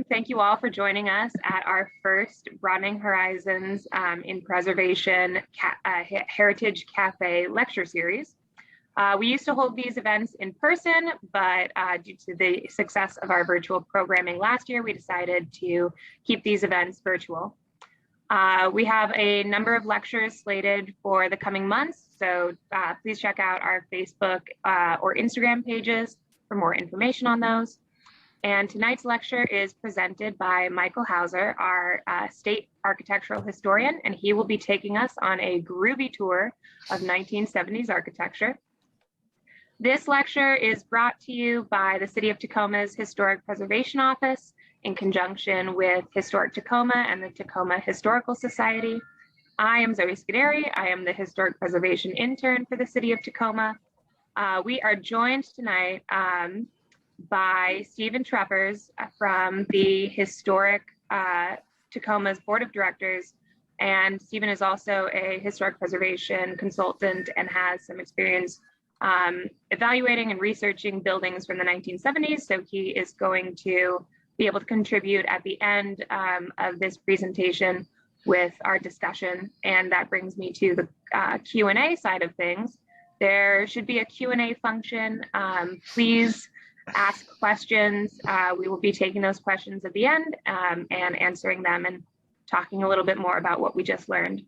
Thank you all for joining us at our first Broadening Horizons in Preservation Heritage Cafe lecture series. We used to hold these events in person, but due to the success of our virtual programming last year, we decided to keep these events virtual. We have a number of lectures slated for the coming months, so please check out our Facebook or Instagram pages for more information on those. And tonight's lecture is presented by Michael Hauser, our state architectural historian, and he will be taking us on a groovy tour of 1970s architecture. This lecture is brought to you by the City of Tacoma's Historic Preservation Office in conjunction with Historic Tacoma and the Tacoma Historical Society. I am Zoe Scuderi. I am the Historic Preservation Intern for the City of Tacoma. We are joined tonight by Stephen Treppers from the Historic Tacoma's Board of Directors. And Stephen is also a historic preservation consultant and has some experience evaluating and researching buildings from the 1970s. So he is going to be able to contribute at the end of this presentation with our discussion. And that brings me to the Q&A side of things. There should be a Q&A function. Please ask questions. We will be taking those questions at the end and answering them and talking a little bit more about what we just learned.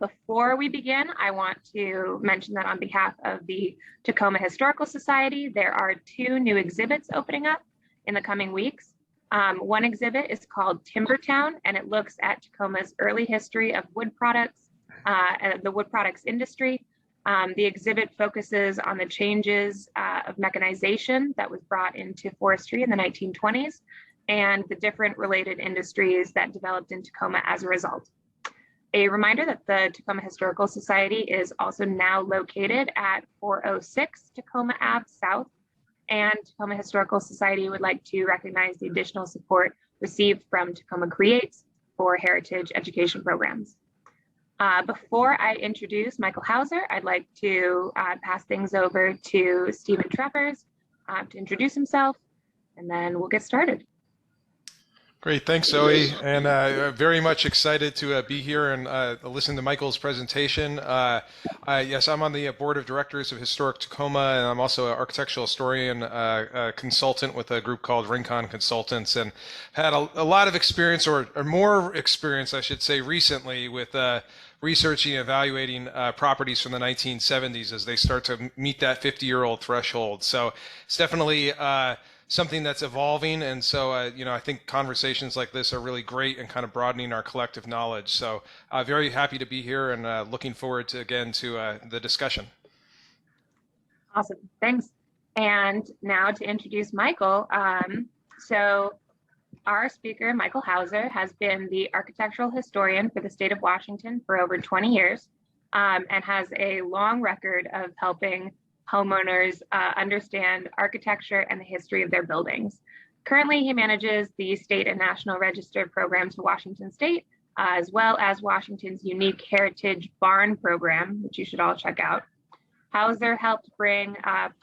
Before we begin, I want to mention that on behalf of the Tacoma Historical Society, there are 2 new exhibits opening up in the coming weeks. One exhibit is called Timber Town, and it looks at Tacoma's early history of wood products, the wood products industry. The exhibit focuses on the changes of mechanization that was brought into forestry in the 1920s and the different related industries that developed in Tacoma as a result. A reminder that the Tacoma Historical Society is also now located at 406 Tacoma Ave South, and Tacoma Historical Society would like to recognize the additional support received from Tacoma Creates for heritage education programs. Before I introduce Michael Hauser, I'd like to pass things over to Stephen Treppers to introduce himself, and then we'll get started. Great, thanks Zoe, and very much excited to be here and listen to Michael's presentation. Yes, I'm on the board of directors of Historic Tacoma, and I'm also an architectural historian consultant with a group called Rincon Consultants, and had a lot of experience, or more experience I should say, recently with researching and evaluating properties from the 1970s as they start to meet that 50-year-old threshold. So it's definitely something that's evolving, and so you know, I think conversations like this are really great and kind of broadening our collective knowledge. So very happy to be here, and looking forward to the discussion. Awesome, thanks. And now to introduce Michael. So our speaker, Michael Hauser, has been the architectural historian for the state of Washington for over 20 years and has a long record of helping homeowners understand architecture and the history of their buildings. Currently, he manages the state and national register programs for Washington State, as well as Washington's unique heritage barn program, which you should all check out. Hauser helped bring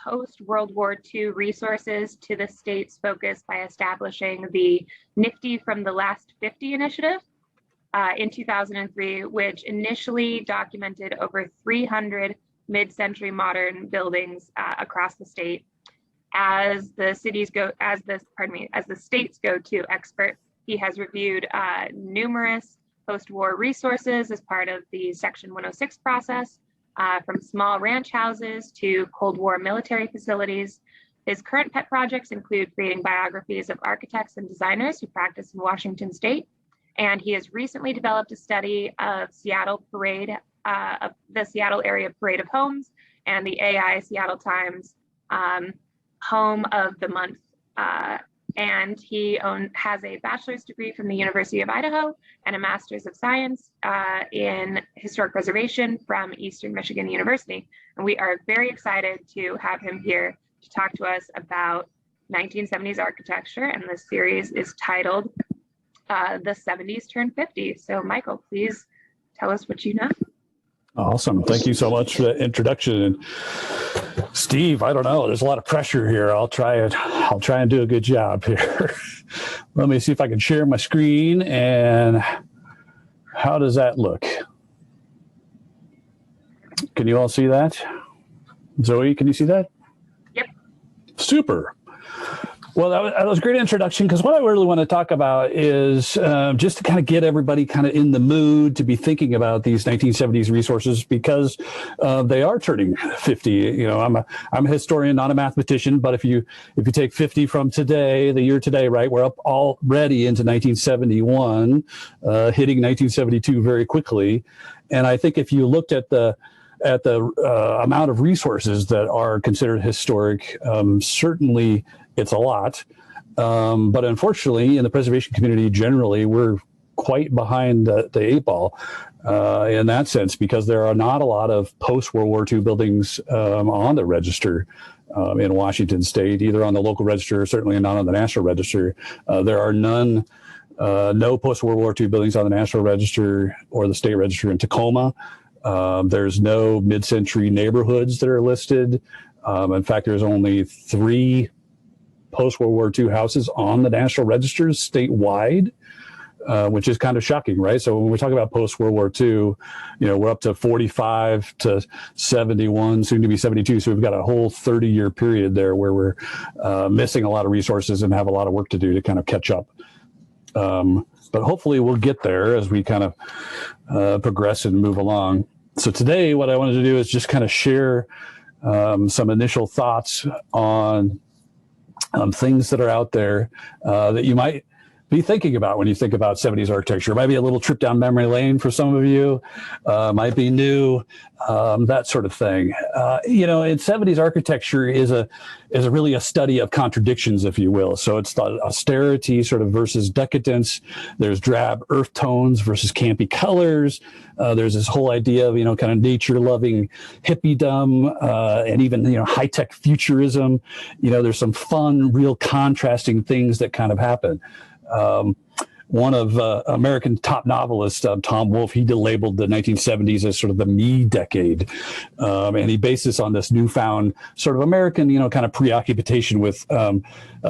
post-World War II resources to the state's focus by establishing the Nifty from the Last 50 initiative in 2003, which initially documented over 300 mid-century modern buildings across the state. As the states go-to expert, he has reviewed numerous post-war resources as part of the Section 106 process, from small ranch houses to Cold War military facilities. His current pet projects include creating biographies of architects and designers who practice in Washington State, and he has recently developed a study of of the Seattle area parade of homes and the AI Seattle Times Home of the Month. And he has a bachelor's degree from the University of Idaho and a master's of science in historic preservation from Eastern Michigan University. And we are very excited to have him here to talk to us about 1970s architecture. And this series is titled The 70s Turn 50. So Michael, please tell us what you know. Awesome. Thank you so much for that introduction. And Steve, I don't know. There's a lot of pressure here. I'll try and do a good job here. Let me see if I can share my screen. And how does that look? Can you all see that? Zoe, can you see that? Yep. Super. Well, that was a great introduction, because what I really want to talk about is just to kind of get everybody kind of in the mood to be thinking about these 1970s resources, because they are turning 50. You know, I'm a historian, not a mathematician, but if you take 50 from today, the year today, right, we're up already into 1971, hitting 1972 very quickly. And I think if you looked at the amount of resources that are considered historic, certainly it's a lot. But unfortunately, in the preservation community generally, we're quite behind the eight ball in that sense, because there are not a lot of post-World War II buildings on the register in Washington State, either on the local register, certainly not on the National Register. There are no post-World War II buildings on the National Register or the State Register in Tacoma. There's no mid-century neighborhoods that are listed. In fact, there's only 3 post-World War II houses on the National Registers statewide, which is kind of shocking, right? So when we talk about post-World War II, you know, we're up to 45 to 71, soon to be 72. So we've got a whole 30-year period there where we're missing a lot of resources and have a lot of work to do to kind of catch up. But hopefully we'll get there as we kind of progress and move along. So today what I wanted to do is just kind of share some initial thoughts on things that are out there that you might be thinking about when you think about 70s architecture. It might be a little trip down memory lane for some of you, might be new, that sort of thing. You know, in 70s architecture is really a study of contradictions, if you will. So it's the austerity sort of versus decadence. There's drab earth tones versus campy colors. There's this whole idea of, you know, kind of nature-loving hippiedom, and even, you know, high-tech futurism. You know, there's some fun, real contrasting things that kind of happen. One of American top novelists, Tom Wolfe, he labeled the 1970s as sort of the me decade. And he based this on this newfound sort of American, you know, kind of preoccupation with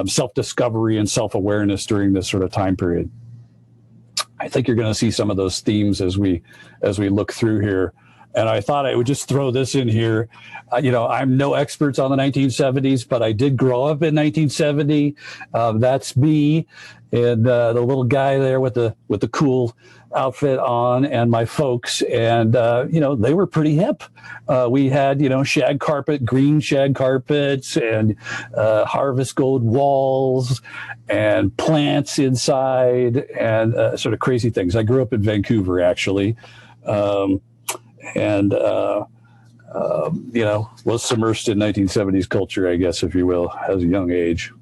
self-discovery and self-awareness during this sort of time period. I think you're going to see some of those themes as we look through here. And I thought I would just throw this in here. You know, I'm no expert on the 1970s, but I did grow up in 1970. That's me. And the little guy there with the cool outfit on, and my folks. And, you know, they were pretty hip. We had, you know, green shag carpets, and harvest gold walls, and plants inside, and sort of crazy things. I grew up in Vancouver, actually. And you know, was submersed in 1970s culture, I guess, if you will, as a young age.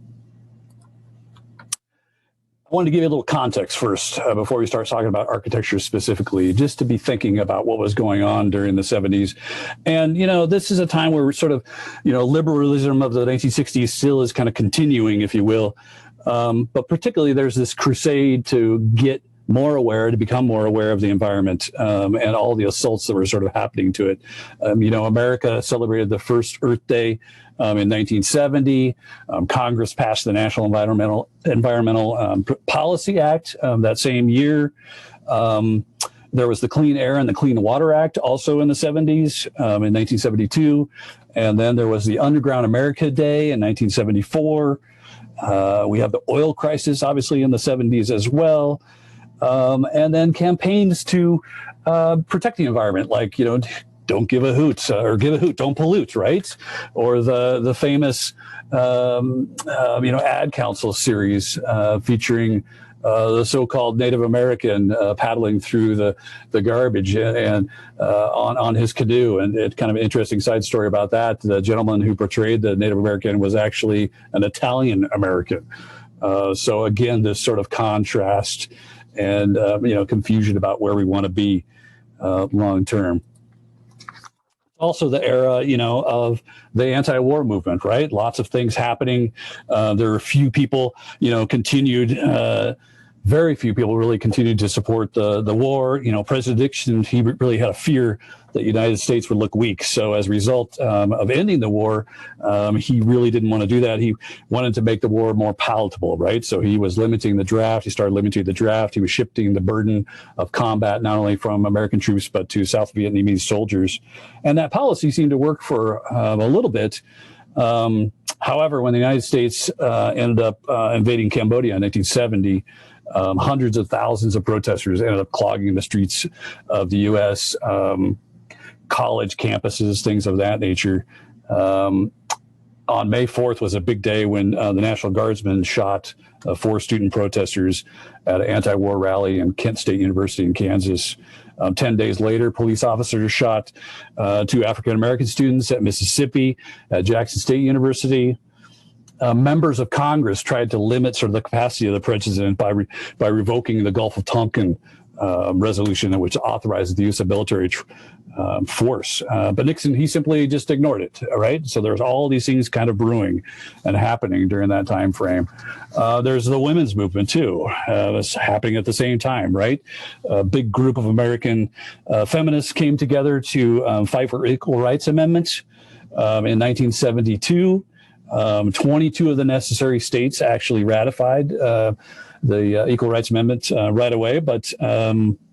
I wanted to give you a little context first before we start talking about architecture specifically, just to be thinking about what was going on during the 70s. And, you know, this is a time where sort of, you know, liberalism of the 1960s still is kind of continuing, if you will. But particularly there's this crusade to get more aware, to become more aware of the environment and all the assaults that were sort of happening to it. You know, America celebrated the first Earth Day in 1970. Congress passed the National Environmental Policy Act that same year. There was the Clean Air and the Clean Water Act also in the 70s in 1972. And then there was the Underground America Day in 1974. We have the oil crisis, obviously, in the 70s as well. And then campaigns to protect the environment, like, you know, don't give a hoot, or give a hoot, don't pollute, right? Or the famous, you know, ad council series featuring the so-called Native American paddling through the garbage and on his canoe. And it's kind of an interesting side story about that. The gentleman who portrayed the Native American was actually an Italian American. So again, this sort of contrast and you know, confusion about where we want to be long term. Also the era, you know, of the anti-war movement, right? Lots of things happening. There were a few people, you know, continued very few people really continued to support the war. President Nixon, he really had a fear that the United States would look weak. So as a result of ending the war, he really didn't want to do that. He wanted to make the war more palatable, right? So he was limiting the draft. He started limiting the draft. He was shifting the burden of combat not only from American troops, but to South Vietnamese soldiers. And that policy seemed to work for a little bit. However, when the United States ended up invading Cambodia in 1970, hundreds of thousands of protesters ended up clogging the streets of the U.S., college campuses, things of that nature. On May 4th was a big day when the National Guardsmen shot 4 student protesters at an anti-war rally in Kent State University in Kansas. 10 days later, police officers shot 2 African-American students at Mississippi, at Jackson State University. Members of Congress tried to limit sort of the capacity of the president by revoking the Gulf of Tonkin resolution, which authorized the use of military force. But Nixon, he simply just ignored it, right? So there's all these things kind of brewing and happening during that time frame. There's the women's movement, too. It's happening at the same time, right? A big group of American feminists came together to fight for equal rights amendments in 1972. 22 of the necessary states actually ratified the Equal Rights Amendment right away, but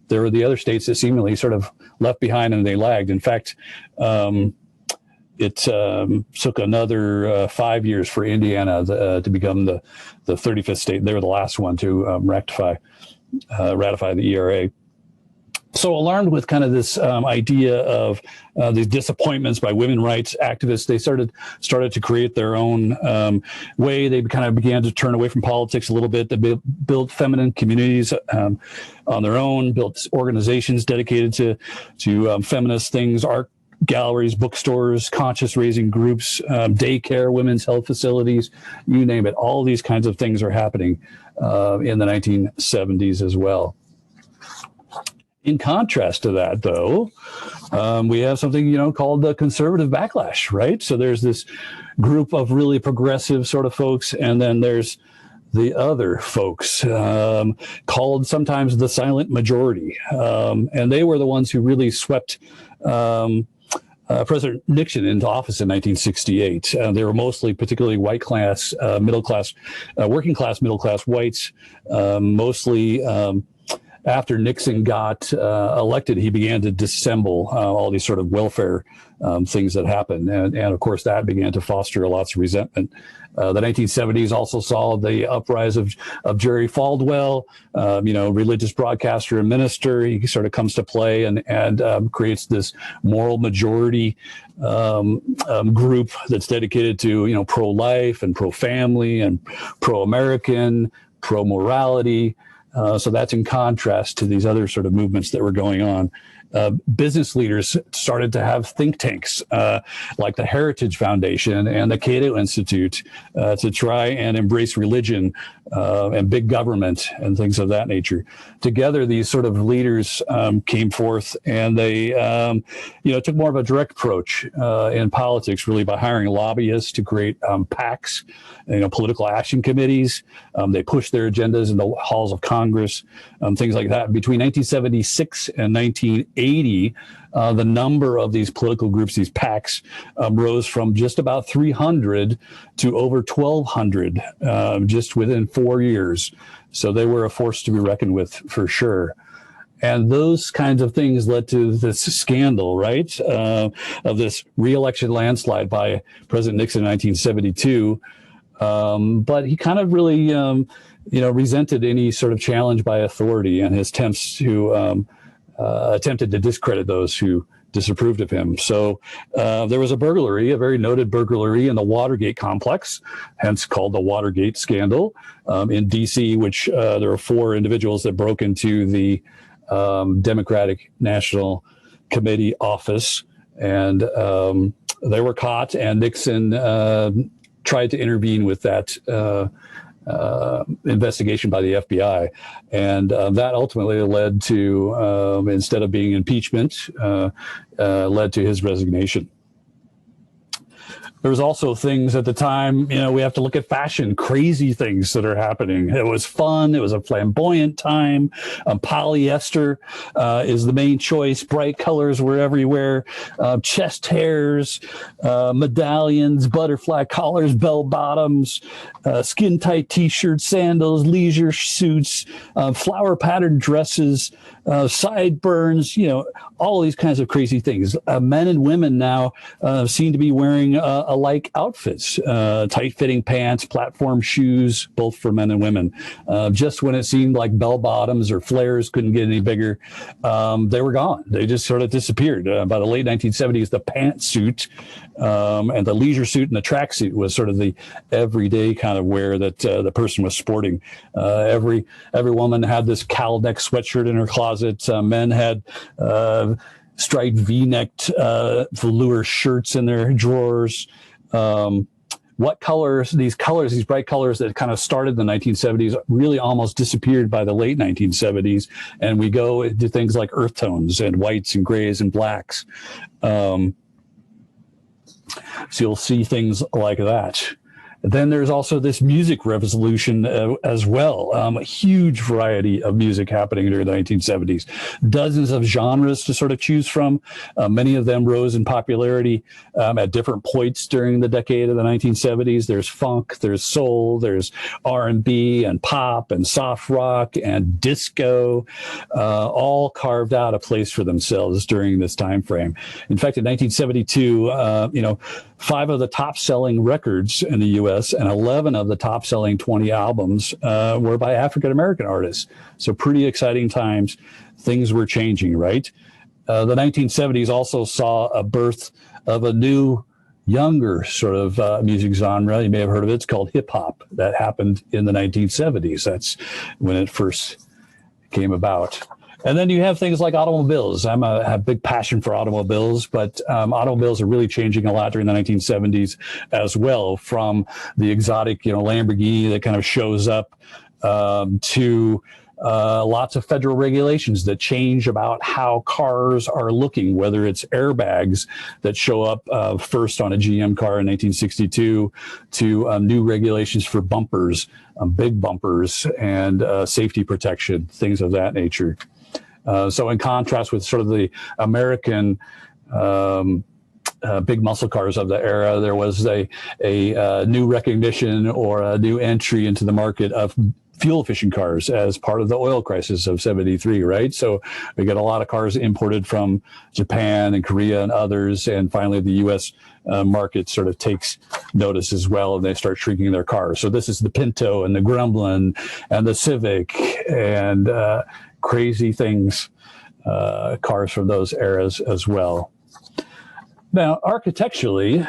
there were the other states that seemingly sort of left behind and they lagged. In fact, it took another 5 years for Indiana to become the 35th state. They were the last one to ratify the ERA. So alarmed with kind of this idea of these disappointments by women rights activists, they started to create their own way. They kind of began to turn away from politics a little bit. They built feminine communities on their own, built organizations dedicated to feminist things, art galleries, bookstores, conscious raising groups, daycare, women's health facilities, you name it. All these kinds of things are happening in the 1970s as well. In contrast to that, though, we have something, called the conservative backlash, right? So there's this group of really progressive sort of folks, and then there's the other folks called sometimes the silent majority. And they were the ones who really swept President Nixon into office in 1968. They were mostly particularly white class, middle class, working class, middle class whites, mostly after Nixon got elected, he began to disassemble all these sort of welfare things that happened. And of course, that began to foster lots of resentment. The 1970s also saw the uprise of Jerry Falwell, religious broadcaster and minister. He sort of comes to play and creates this moral majority group that's dedicated to, pro-life and pro-family and pro-American, pro-morality. So that's in contrast to these other sort of movements that were going on. Business leaders started to have think tanks like the Heritage Foundation and the Cato Institute to try and embrace religion and big government and things of that nature. Together, these sort of leaders came forth, and they took more of a direct approach in politics, really by hiring lobbyists to create PACs, political action committees. They pushed their agendas in the halls of Congress, things like that. Between 1976 and 1980, the number of these political groups, these PACs, rose from just about 300 to over 1,200 just within 4 years. So they were a force to be reckoned with for sure. And those kinds of things led to this scandal, right, of this re-election landslide by President Nixon in 1972. But he kind of really, resented any sort of challenge by authority, and his attempts to attempted to discredit those who disapproved of him. So there was a burglary, a very noted burglary in the Watergate complex, hence called the Watergate scandal, in D.C., which there were 4 individuals that broke into the Democratic National Committee office, and they were caught, and Nixon tried to intervene with that investigation by the FBI. And that ultimately led to, instead of being impeachment, led to his resignation. There was also things at the time, we have to look at fashion, crazy things that are happening. It was fun. It was a flamboyant time. Polyester is the main choice. Bright colors were everywhere. Chest hairs, medallions, butterfly collars, bell bottoms, skin tight t-shirts, sandals, leisure suits, flower patterned dresses, sideburns, all these kinds of crazy things. Men and women now seem to be wearing alike outfits, tight-fitting pants, platform shoes, both for men and women. Just when it seemed like bell bottoms or flares couldn't get any bigger, they were gone. They just sort of disappeared. By the late 1970s, the pantsuit and the leisure suit and the tracksuit was sort of the everyday kind of wear that the person was sporting. Every woman had this cowl neck sweatshirt in her closet. Men had striped V-necked velour shirts in their drawers. What colors, these bright colors that kind of started in the 1970s really almost disappeared by the late 1970s. And we go into things like earth tones and whites and grays and blacks. So you'll see things like that. Then there's also this music revolution as well. A huge variety of music happening during the 1970s. Dozens of genres to sort of choose from. Many of them rose in popularity at different points during the decade of the 1970s. There's funk, there's soul, there's R&B and pop and soft rock and disco, all carved out a place for themselves during this time frame. In fact, in 1972, 5 of the top-selling records in the U.S. and 11 of the top-selling 20 albums were by African-American artists. So pretty exciting times. Things were changing, right? The 1970s also saw a birth of a new, younger sort of music genre. You may have heard of it. It's called hip-hop. That happened in the 1970s. That's when it first came about. And then you have things like automobiles. I have a big passion for automobiles, but automobiles are really changing a lot during the 1970s as well, from the exotic, Lamborghini that kind of shows up to lots of federal regulations that change about how cars are looking, whether it's airbags that show up first on a GM car in 1962 to new regulations for bumpers, big bumpers, and safety protection, things of that nature. So in contrast with sort of the American big muscle cars of the era, there was a new recognition or a new entry into the market of fuel-efficient cars as part of the oil crisis of 73, right? So we got a lot of cars imported from Japan and Korea and others, and finally the U.S. Market sort of takes notice as well, and they start shrinking their cars. So this is the Pinto and the Gremlin and the Civic and crazy things, cars from those eras as well. Now, architecturally,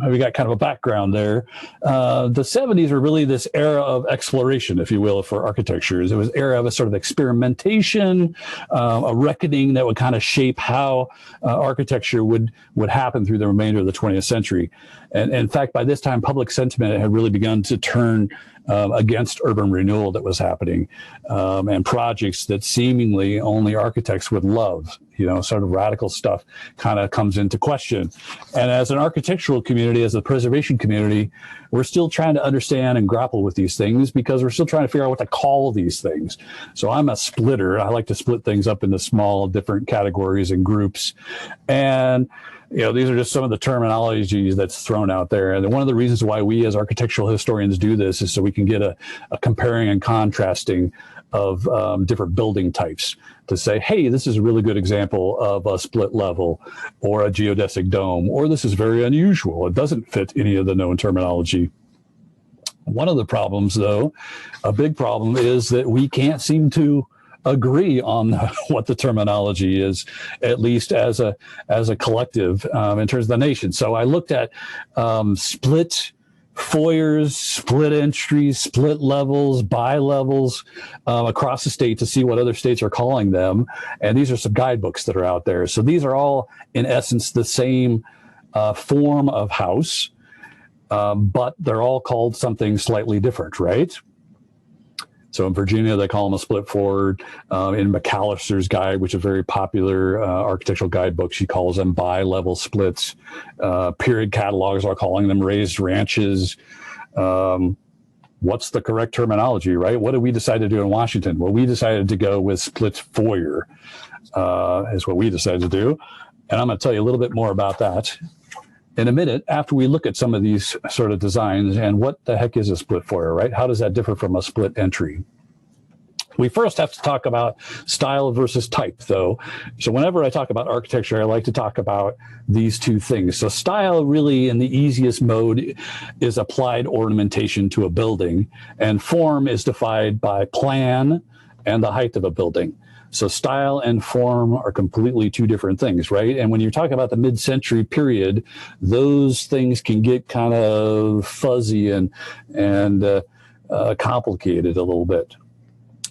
we got kind of a background there. The 70s were really this era of exploration, if you will, for architectures. It was an era of a sort of experimentation, a reckoning that would kind of shape how architecture would happen through the remainder of the 20th century. And in fact, by this time, public sentiment had really begun to turn against urban renewal that was happening, and projects that seemingly only architects would love. Sort of radical stuff kind of comes into question. And as an architectural community, as a preservation community, we're still trying to understand and grapple with these things because we're still trying to figure out what to call these things. So I'm a splitter. I like to split things up into small, different categories and groups. And these are just some of the terminologies that's thrown out there. And one of the reasons why we as architectural historians do this is so we can get a comparing and contrasting of different building types to say, hey, this is a really good example of a split level or a geodesic dome, or this is very unusual. It doesn't fit any of the known terminology. One of the problems, though, a big problem, is that we can't seem to agree on what the terminology is, at least as a collective in terms of the nation. So I looked at split foyers, split entries, split levels, bi-levels across the state to see what other states are calling them. And these are some guidebooks that are out there. So these are all, in essence, the same form of house, but they're all called something slightly different, right? So in Virginia, they call them a split forward. In McAllister's guide, which is a very popular architectural guidebook, she calls them bi-level splits. Period catalogs are calling them raised ranches. What's the correct terminology, right? What did we decide to do in Washington? Well, we decided to go with split foyer, is what we decided to do. And I'm going to tell you a little bit more about that in a minute after we look at some of these sort of designs and what the heck is a split foyer, right? How does that differ from a split entry? We first have to talk about style versus type, though. So whenever I talk about architecture, I like to talk about these two things. So style really in the easiest mode is applied ornamentation to a building, and form is defined by plan and the height of a building. So style and form are completely two different things, right? And when you're talking about the mid-century period, those things can get kind of fuzzy and complicated a little bit.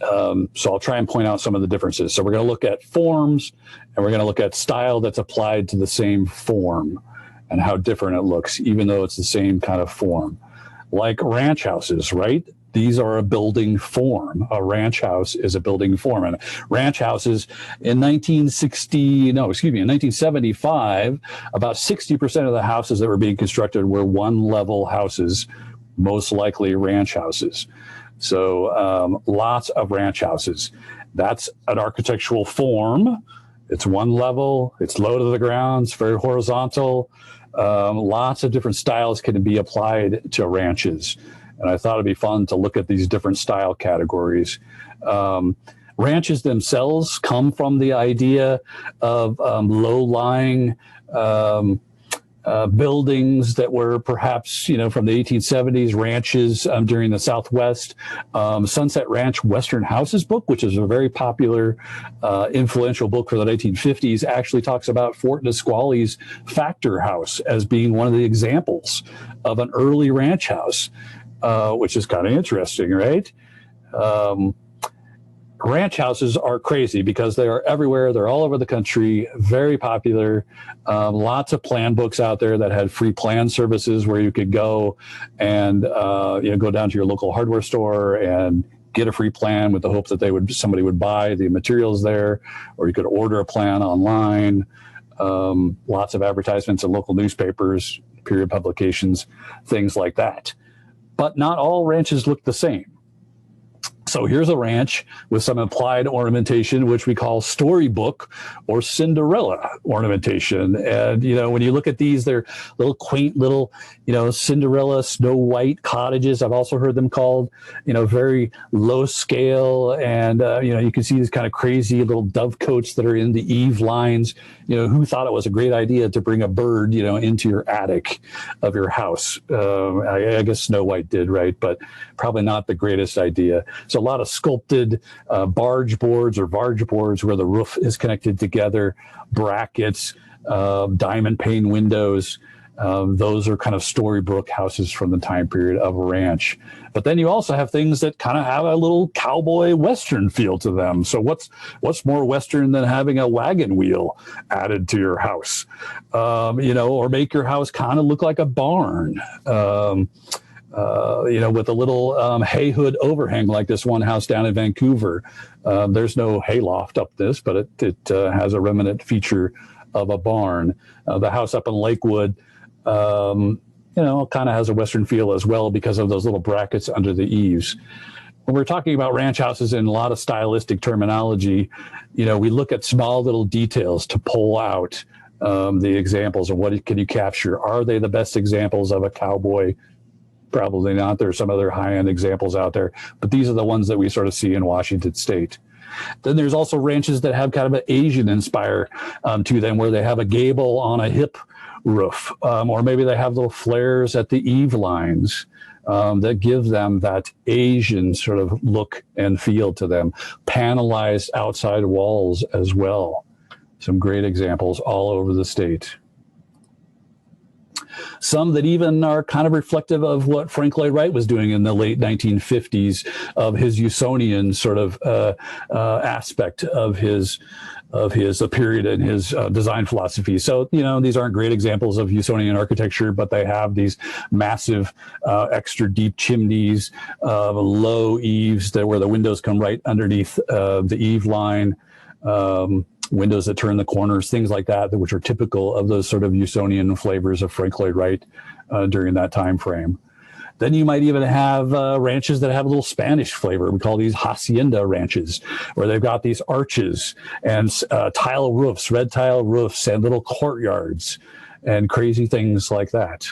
So I'll try and point out some of the differences. So we're going to look at forms, and we're going to look at style that's applied to the same form and how different it looks, even though it's the same kind of form. Like ranch houses, right? These are a building form. A ranch house is a building form. And ranch houses in 1975, about 60% of the houses that were being constructed were one-level houses, most likely ranch houses. So lots of ranch houses. That's an architectural form. It's one level. It's low to the ground. It's very horizontal. Lots of different styles can be applied to ranches. And I thought it'd be fun to look at these different style categories. Ranches themselves come from the idea of low-lying buildings that were perhaps, from the 1870s, ranches during the Southwest. Sunset Ranch Western Houses book, which is a very popular, influential book for the 1950s, actually talks about Fort Nisqually's Factor House as being one of the examples of an early ranch house, which is kind of interesting, right? Ranch houses are crazy because they are everywhere. They're all over the country, very popular. Lots of plan books out there that had free plan services where you could go and go down to your local hardware store and get a free plan with the hope that somebody would buy the materials there, or you could order a plan online. Lots of advertisements in local newspapers, period publications, things like that. But not all ranches look the same. So here's a ranch with some applied ornamentation, which we call storybook or Cinderella ornamentation. And, when you look at these, they're little quaint little, Cinderella, Snow White cottages. I've also heard them called, very low scale. And, you can see these kind of crazy little dovecotes that are in the eave lines. Who thought it was a great idea to bring a bird, into your attic of your house? I guess Snow White did, right? But probably not the greatest idea. So a lot of sculpted barge boards or varge boards where the roof is connected together, brackets, diamond pane windows. Those are kind of storybook houses from the time period of a ranch. But then you also have things that kind of have a little cowboy Western feel to them. So what's more Western than having a wagon wheel added to your house? Or make your house kind of look like a barn. With a little hay hood overhang like this one house down in Vancouver. There's no hayloft up this, but it has a remnant feature of a barn. The house up in Lakewood, kind of has a Western feel as well because of those little brackets under the eaves. When we're talking about ranch houses in a lot of stylistic terminology, we look at small little details to pull out the examples of what can you capture. Are they the best examples of a cowboy? Probably not. There are some other high-end examples out there, but these are the ones that we sort of see in Washington State. Then there's also ranches that have kind of an Asian inspire to them, where they have a gable on a hip roof, or maybe they have little flares at the eave lines that give them that Asian sort of look and feel to them. Panelized outside walls as well. Some great examples all over the state. Some that even are kind of reflective of what Frank Lloyd Wright was doing in the late 1950s of his Usonian sort of aspect of his of his period and his design philosophy. So, these aren't great examples of Usonian architecture, but they have these massive, extra deep chimneys, low eaves where the windows come right underneath the eave line, windows that turn the corners, things like that, which are typical of those sort of Usonian flavors of Frank Lloyd Wright during that time frame. Then you might even have ranches that have a little Spanish flavor. We call these hacienda ranches, where they've got these arches and tile roofs, red tile roofs, and little courtyards and crazy things like that.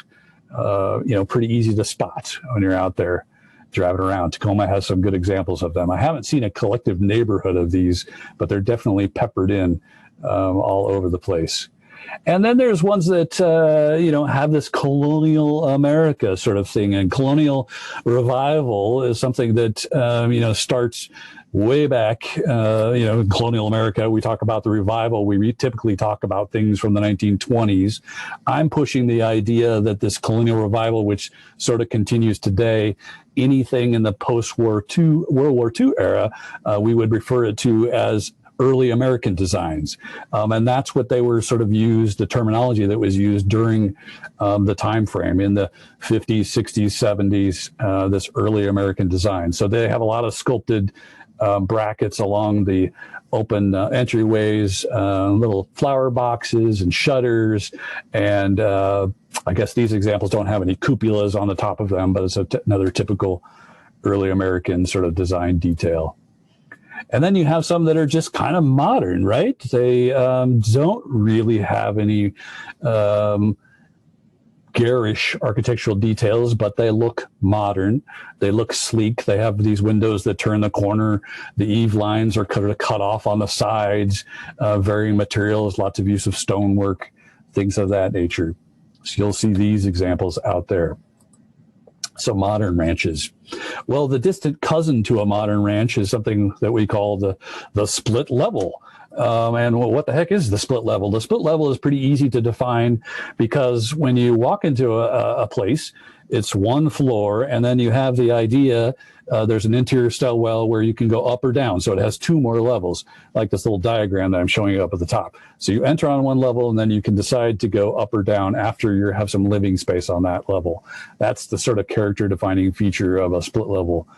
Pretty easy to spot when you're out there driving around. Tacoma has some good examples of them. I haven't seen a collective neighborhood of these, but they're definitely peppered in all over the place. And then there's ones that, have this colonial America sort of thing. And colonial revival is something that, starts way back, in colonial America. We talk about the revival. We typically talk about things from the 1920s. I'm pushing the idea that this colonial revival, which sort of continues today, anything in the post-World War II era, we would refer it to as early American designs. And that's what they were sort of used, the terminology that was used during the time frame in the 50s, 60s, 70s, this early American design. So they have a lot of sculpted brackets along the open entryways, little flower boxes and shutters. And I guess these examples don't have any cupolas on the top of them, but it's another typical early American sort of design detail. And then you have some that are just kind of modern, right? They don't really have any garish architectural details, but they look modern. They look sleek. They have these windows that turn the corner. The eave lines are kind of cut off on the sides, varying materials, lots of use of stonework, things of that nature. So you'll see these examples out there. So modern ranches. Well, the distant cousin to a modern ranch is something that we call the split level. And what the heck is the split level? The split level is pretty easy to define because when you walk into a place, it's one floor, and then you have the idea there's an interior stairwell where you can go up or down. So it has two more levels, like this little diagram that I'm showing you up at the top. So you enter on one level, and then you can decide to go up or down after you have some living space on that level. That's the sort of character defining feature of a split level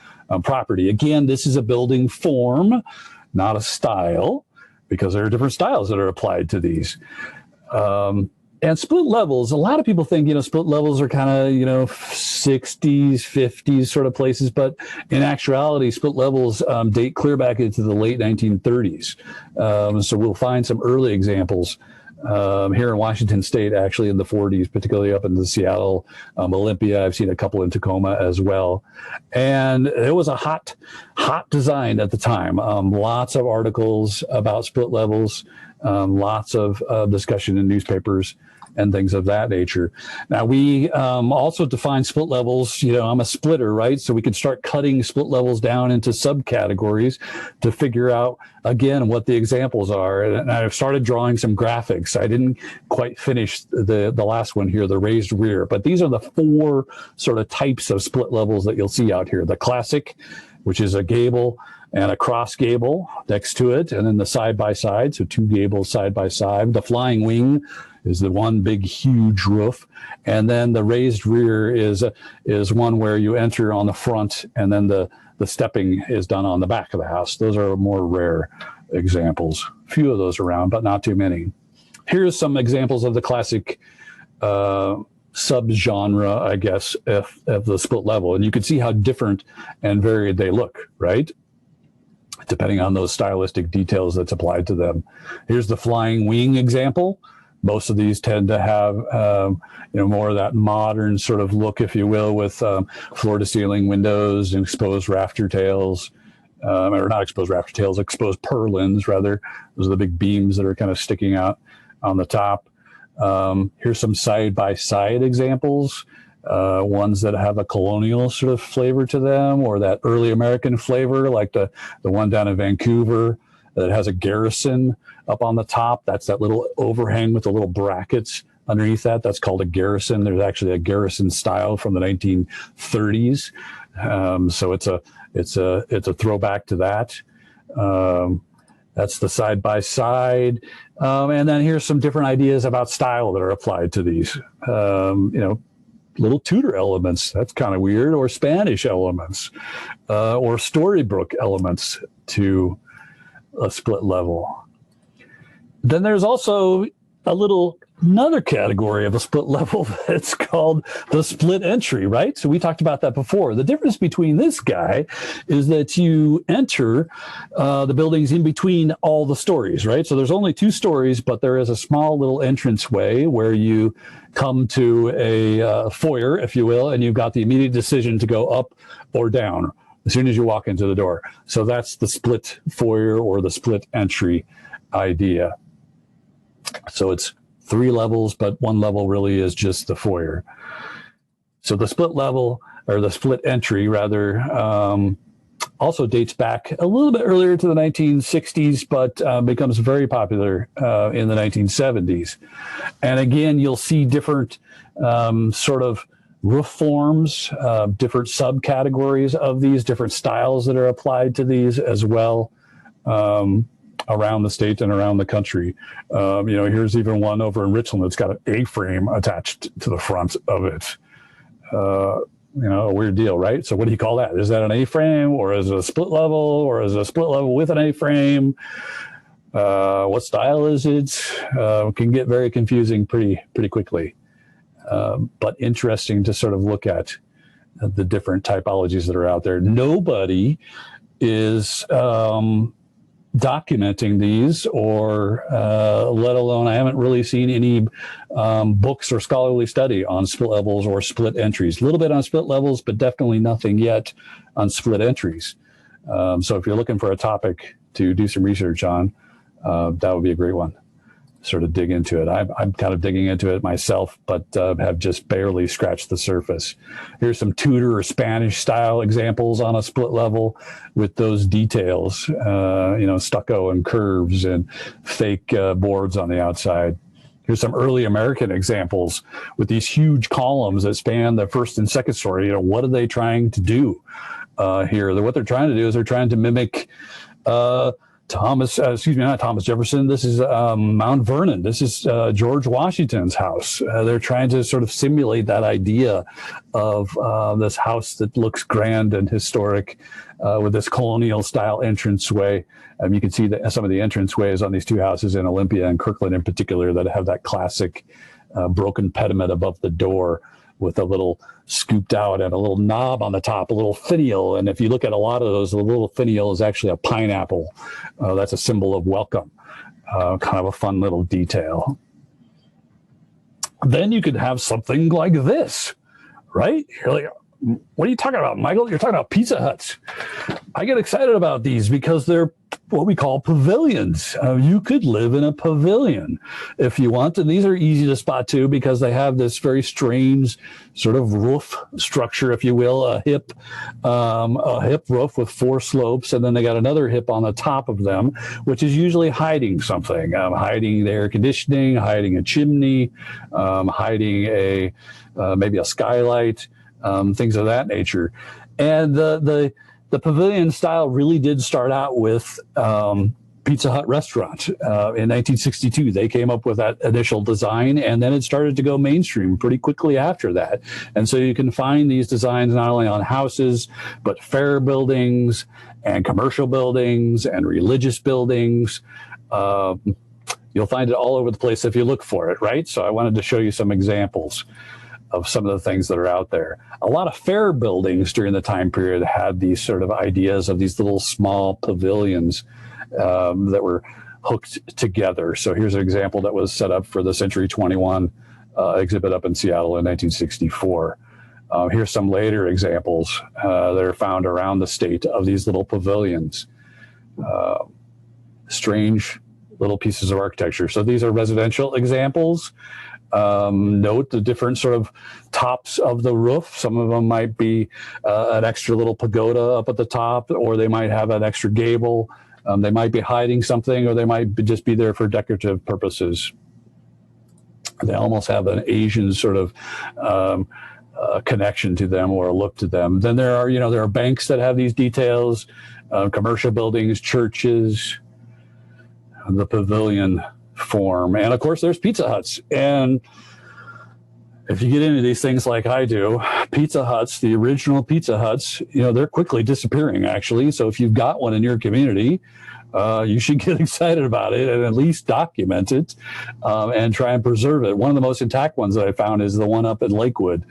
property. Again, this is a building form, not a style, because there are different styles that are applied to these. And split levels, a lot of people think, split levels are kind of, 60s, 50s sort of places. But in actuality, split levels date clear back into the late 1930s. So we'll find some early examples here in Washington State, actually in the 40s, particularly up in the Seattle, Olympia. I've seen a couple in Tacoma as well. And it was a hot design at the time. Lots of articles about split levels, lots of discussion in newspapers and things of that nature. Now, we also define split levels. I'm a splitter, right? So we can start cutting split levels down into subcategories to figure out, again, what the examples are. And I've started drawing some graphics. I didn't quite finish the last one here, the raised rear. But these are the four sort of types of split levels that you'll see out here. The classic, which is a gable and a cross gable next to it, and then the side-by-side, so two gables side-by-side. The flying wing is the one big, huge roof. And then the raised rear is one where you enter on the front, and then the stepping is done on the back of the house. Those are more rare examples. Few of those around, but not too many. Here's some examples of the classic subgenre, I guess, of the split level. And you can see how different and varied they look, right? Depending on those stylistic details that's applied to them. Here's the flying wing example. Most of these tend to have, more of that modern sort of look, if you will, with floor-to-ceiling windows and exposed rafter tails, or not exposed rafter tails, exposed purlins, rather. Those are the big beams that are kind of sticking out on the top. Here's some side-by-side examples, ones that have a colonial sort of flavor to them, or that early American flavor, like the one down in Vancouver that has a garrison up on the top. That's that little overhang with the little brackets underneath that. That's called a garrison. There's actually a garrison style from the 1930s. So it's a throwback to that. That's the side by side. And then here's some different ideas about style that are applied to these. Little Tudor elements. That's kind of weird. Or Spanish elements. Or Storybook elements to a split level. Then there's also another category of a split level that's called the split entry, right? So we talked about that before. The difference between this guy is that you enter the buildings in between all the stories, right? So there's only 2 stories, but there is a small little entranceway where you come to a foyer, if you will, and you've got the immediate decision to go up or down as soon as you walk into the door. So that's the split foyer or the split entry idea. So it's 3 levels, but 1 level really is just the foyer. So the split level, or the split entry rather, also dates back a little bit earlier to the 1960s, but becomes very popular in the 1970s. And again, you'll see different sort of roof forms, different subcategories of these, different styles that are applied to these as well. Around the state and around the country. Here's even one over in Richland that's got an A-frame attached to the front of it. A weird deal, right? So what do you call that? Is that an A-frame, or is it a split level, or is it a split level with an A-frame? What style is it? Can get very confusing pretty quickly. But interesting to sort of look at the different typologies that are out there. Nobody is documenting these, or let alone, I haven't really seen any books or scholarly study on split levels or split entries. A little bit on split levels, but definitely nothing yet on split entries. So if you're looking for a topic to do some research on, that would be a great one. Sort of dig into it. I'm kind of digging into it myself, but have just barely scratched the surface. Here's some Tudor or Spanish style examples on a split level with those details, stucco and curves and fake boards on the outside. Here's some early American examples with these huge columns that span the first and second story. What are they trying to do here? What they're trying to do is they're trying to mimic not Thomas Jefferson. This is Mount Vernon. This is George Washington's house. They're trying to sort of simulate that idea of this house that looks grand and historic with this colonial style entranceway. You can see some of the entranceways on these 2 houses in Olympia and Kirkland in particular that have that classic broken pediment above the door with a little scooped out and a little knob on the top, a little finial. And if you look at a lot of those, the little finial is actually a pineapple. That's a symbol of welcome. Kind of a fun little detail. Then you could have something like this, right? You're like, what are you talking about, Michael? You're talking about Pizza Huts. I get excited about these because they're what we call pavilions. You could live in a pavilion if you want. And these are easy to spot too, because they have this very strange sort of roof structure, if you will, a hip roof with 4 slopes. And then they got another hip on the top of them, which is usually hiding something, hiding the air conditioning, hiding a chimney, hiding maybe a skylight, things of that nature. And the pavilion style really did start out with Pizza Hut restaurant. In 1962, they came up with that initial design, and then it started to go mainstream pretty quickly after that. And so you can find these designs not only on houses, but fair buildings and commercial buildings and religious buildings. You'll find it all over the place if you look for it, right? So I wanted to show you some examples of some of the things that are out there. A lot of fair buildings during the time period had these sort of ideas of these little small pavilions that were hooked together. So here's an example that was set up for the Century 21 exhibit up in Seattle in 1964. Here's some later examples that are found around the state of these little pavilions. Strange little pieces of architecture. So these are residential examples. Note the different sort of tops of the roof. Some of them might be an extra little pagoda up at the top, or they might have an extra gable. They might be hiding something, or they might just be there for decorative purposes. They almost have an Asian sort of connection to them or a look to them. Then there are banks that have these details, commercial buildings, churches. the pavilion form. And of course, there's Pizza Huts. And if you get into these things like I do, Pizza Huts, the original Pizza Huts, they're quickly disappearing, actually. So if you've got one in your community, you should get excited about it and at least document it and try and preserve it. One of the most intact ones that I found is the one up in Lakewood.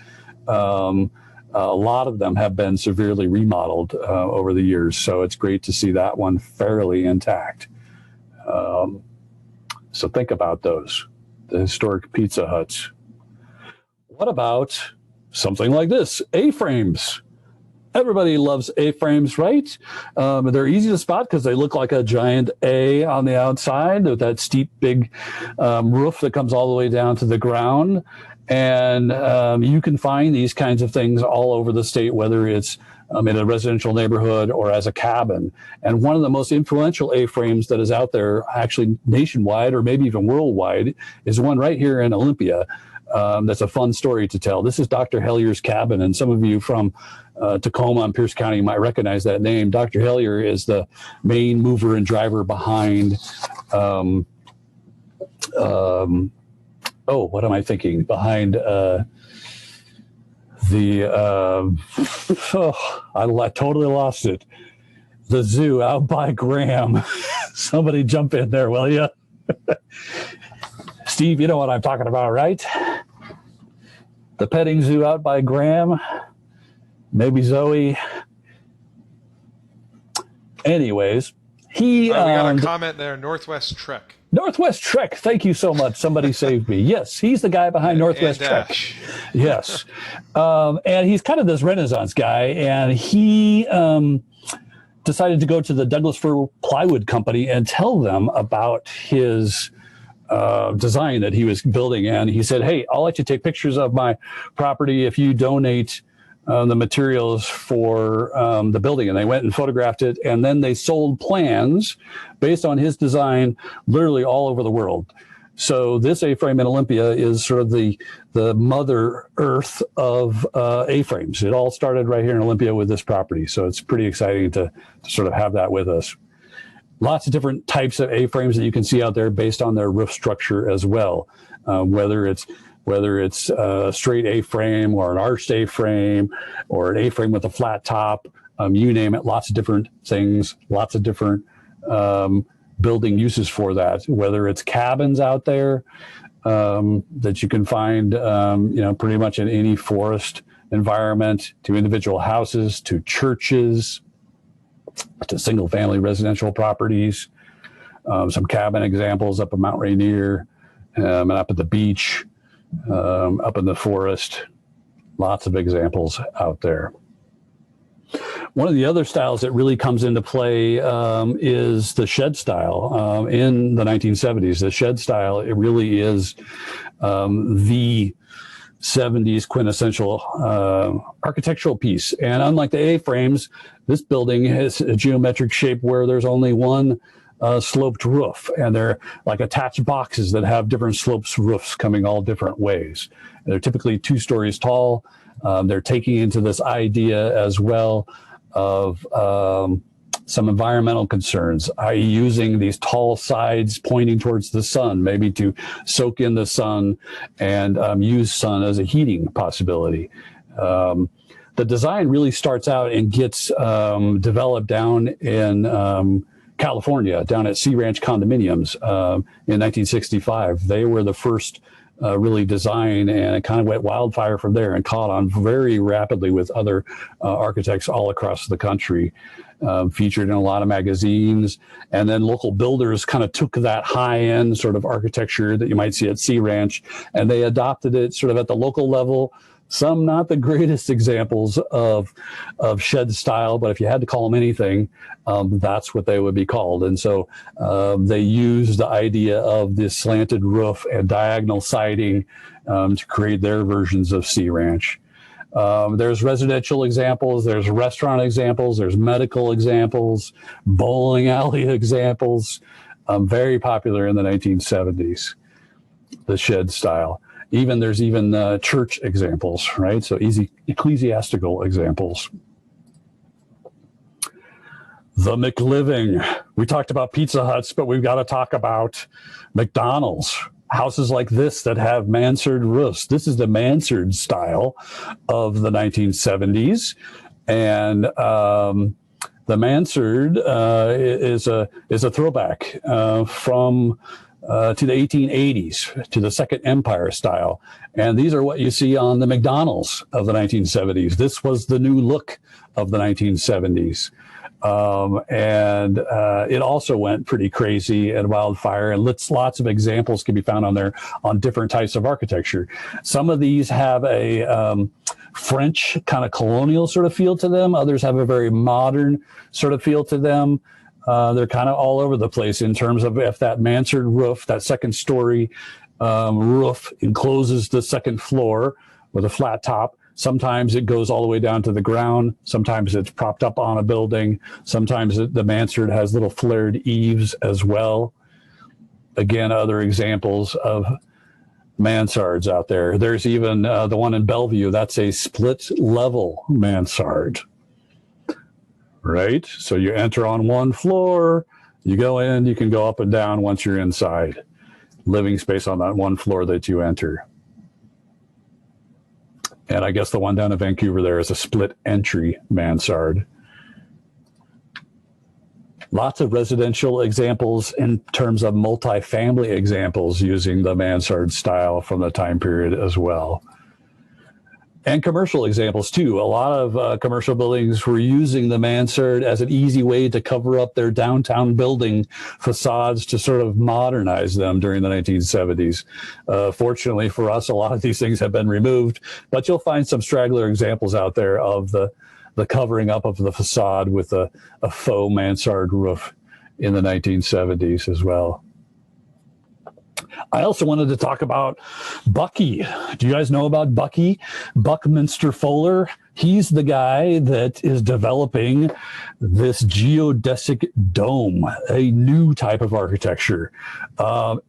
A lot of them have been severely remodeled over the years, so it's great to see that one fairly intact. So think about those, the historic Pizza Huts. What about something like this? A-frames. Everybody loves A-frames, right? They're easy to spot because they look like a giant A on the outside with that steep, big roof that comes all the way down to the ground. And you can find these kinds of things all over the state, whether it's in a residential neighborhood or as a cabin. And one of the most influential A-frames that is out there, actually nationwide or maybe even worldwide, is one right here in Olympia. That's a fun story to tell. This is Dr. Hellier's cabin, and some of you from Tacoma and Pierce County might recognize that name. Dr. Hellier is the main mover and driver behind, what am I thinking? Behind I totally lost it. The zoo out by Graham. Somebody jump in there, will you? Steve, you know what I'm talking about, right? The petting zoo out by Graham. Maybe Zoe. Anyways, we got a comment there, Northwest Trek. Northwest Trek. Thank you so much. Somebody saved me. Yes, he's the guy behind Northwest Trek. Yes. And he's kind of this Renaissance guy, and he decided to go to the Douglas Fir Plywood Company and tell them about his design that he was building. And he said, hey, I'll let you take pictures of my property if you donate the materials for the building. And they went and photographed it, and then they sold plans based on his design literally all over the world. So this A-frame in Olympia is sort of the mother earth of A-frames. It all started right here in Olympia with this property. So it's pretty exciting to sort of have that with us. Lots of different types of A-frames that you can see out there based on their roof structure as well, whether it's a straight A-frame or an arched A-frame or an A-frame with a flat top, you name it, lots of different things, lots of different building uses for that, whether it's cabins out there that you can find, pretty much in any forest environment, to individual houses, to churches, to single-family residential properties, some cabin examples up at Mount Rainier and up at the beach, up in the forest. Lots of examples out there. One of the other styles that really comes into play is the shed style in the 1970s. The shed style, it really is the 70s quintessential architectural piece. And unlike the A-frames, this building has a geometric shape where there's only one sloped roof, and they're like attached boxes that have different slopes roofs coming all different ways. They're typically 2 stories tall. They're taking into this idea as well of some environmental concerns, i.e. using these tall sides pointing towards the sun, maybe to soak in the sun and use sun as a heating possibility. The design really starts out and gets developed down in California, down at Sea Ranch Condominiums in 1965. They were the first really design, and it kind of went wildfire from there and caught on very rapidly with other architects all across the country, featured in a lot of magazines. And then local builders kind of took that high-end sort of architecture that you might see at Sea Ranch, and they adopted it sort of at the local level. Some not the greatest examples of shed style, but if you had to call them anything, that's what they would be called. And so they used the idea of this slanted roof and diagonal siding to create their versions of Sea Ranch. There's residential examples, there's restaurant examples, there's medical examples, bowling alley examples, very popular in the 1970s, the shed style. There's church examples, right? So easy ecclesiastical examples. The McLiving. We talked about Pizza Huts, but we've got to talk about McDonald's. Houses like this that have mansard roofs. This is the mansard style of the 1970s. And the mansard is a throwback from to the 1880s, to the Second Empire style. And these are what you see on the McDonald's of the 1970s. This was the new look of the 1970s. And it also went pretty crazy and wildfire, and lots of examples can be found on there on different types of architecture. Some of these have a French kind of colonial sort of feel to them. Others have a very modern sort of feel to them. They're kind of all over the place in terms of if that mansard roof, that second story roof encloses the second floor with a flat top. Sometimes it goes all the way down to the ground. Sometimes it's propped up on a building. Sometimes the mansard has little flared eaves as well. Again, other examples of mansards out there. There's even the one in Bellevue. That's a split level mansard, right? So you enter on one floor, you go in, you can go up and down once you're inside. Living space on that one floor that you enter. And I guess the one down in Vancouver there is a split entry mansard. Lots of residential examples in terms of multifamily examples using the mansard style from the time period as well. And commercial examples too. A lot of commercial buildings were using the mansard as an easy way to cover up their downtown building facades to sort of modernize them during the 1970s. Fortunately for us, a lot of these things have been removed, but you'll find some straggler examples out there of the covering up of the facade with a faux mansard roof in the 1970s as well. I also wanted to talk about Bucky. Do you guys know about Bucky? Buckminster Fuller. He's the guy that is developing this geodesic dome, a new type of architecture.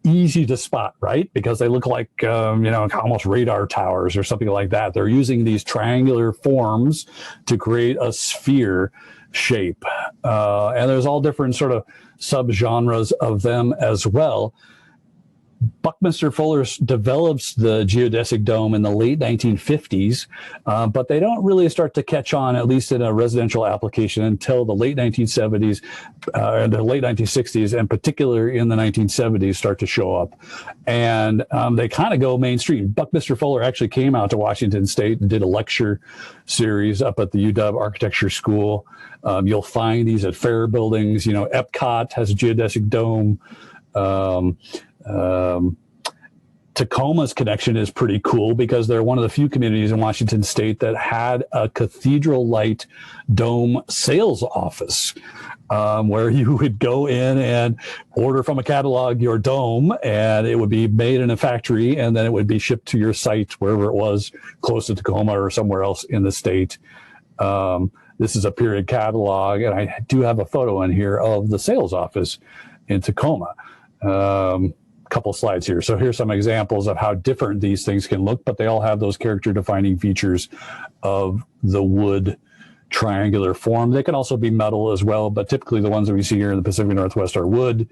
Easy to spot, right? Because they look like, almost radar towers or something like that. They're using these triangular forms to create a sphere shape. And there's all different sort of subgenres of them as well. Buckminster Fuller develops the geodesic dome in the late 1950s, but they don't really start to catch on, at least in a residential application, until the late 1970s and the late 1960s, and particularly in the 1970s, start to show up. And they kind of go mainstream. Buckminster Fuller actually came out to Washington State and did a lecture series up at the UW Architecture School. You'll find these at fair buildings. Epcot has a geodesic dome. Tacoma's connection is pretty cool because they're one of the few communities in Washington State that had a cathedral light dome sales office, where you would go in and order from a catalog your dome, and it would be made in a factory, and then it would be shipped to your site wherever it was, close to Tacoma or somewhere else in the state. This is a period catalog, and I do have a photo in here of the sales office in Tacoma. Couple slides here. So here's some examples of how different these things can look, but they all have those character defining features of the wood triangular form. They can also be metal as well, but typically the ones that we see here in the Pacific Northwest are wood.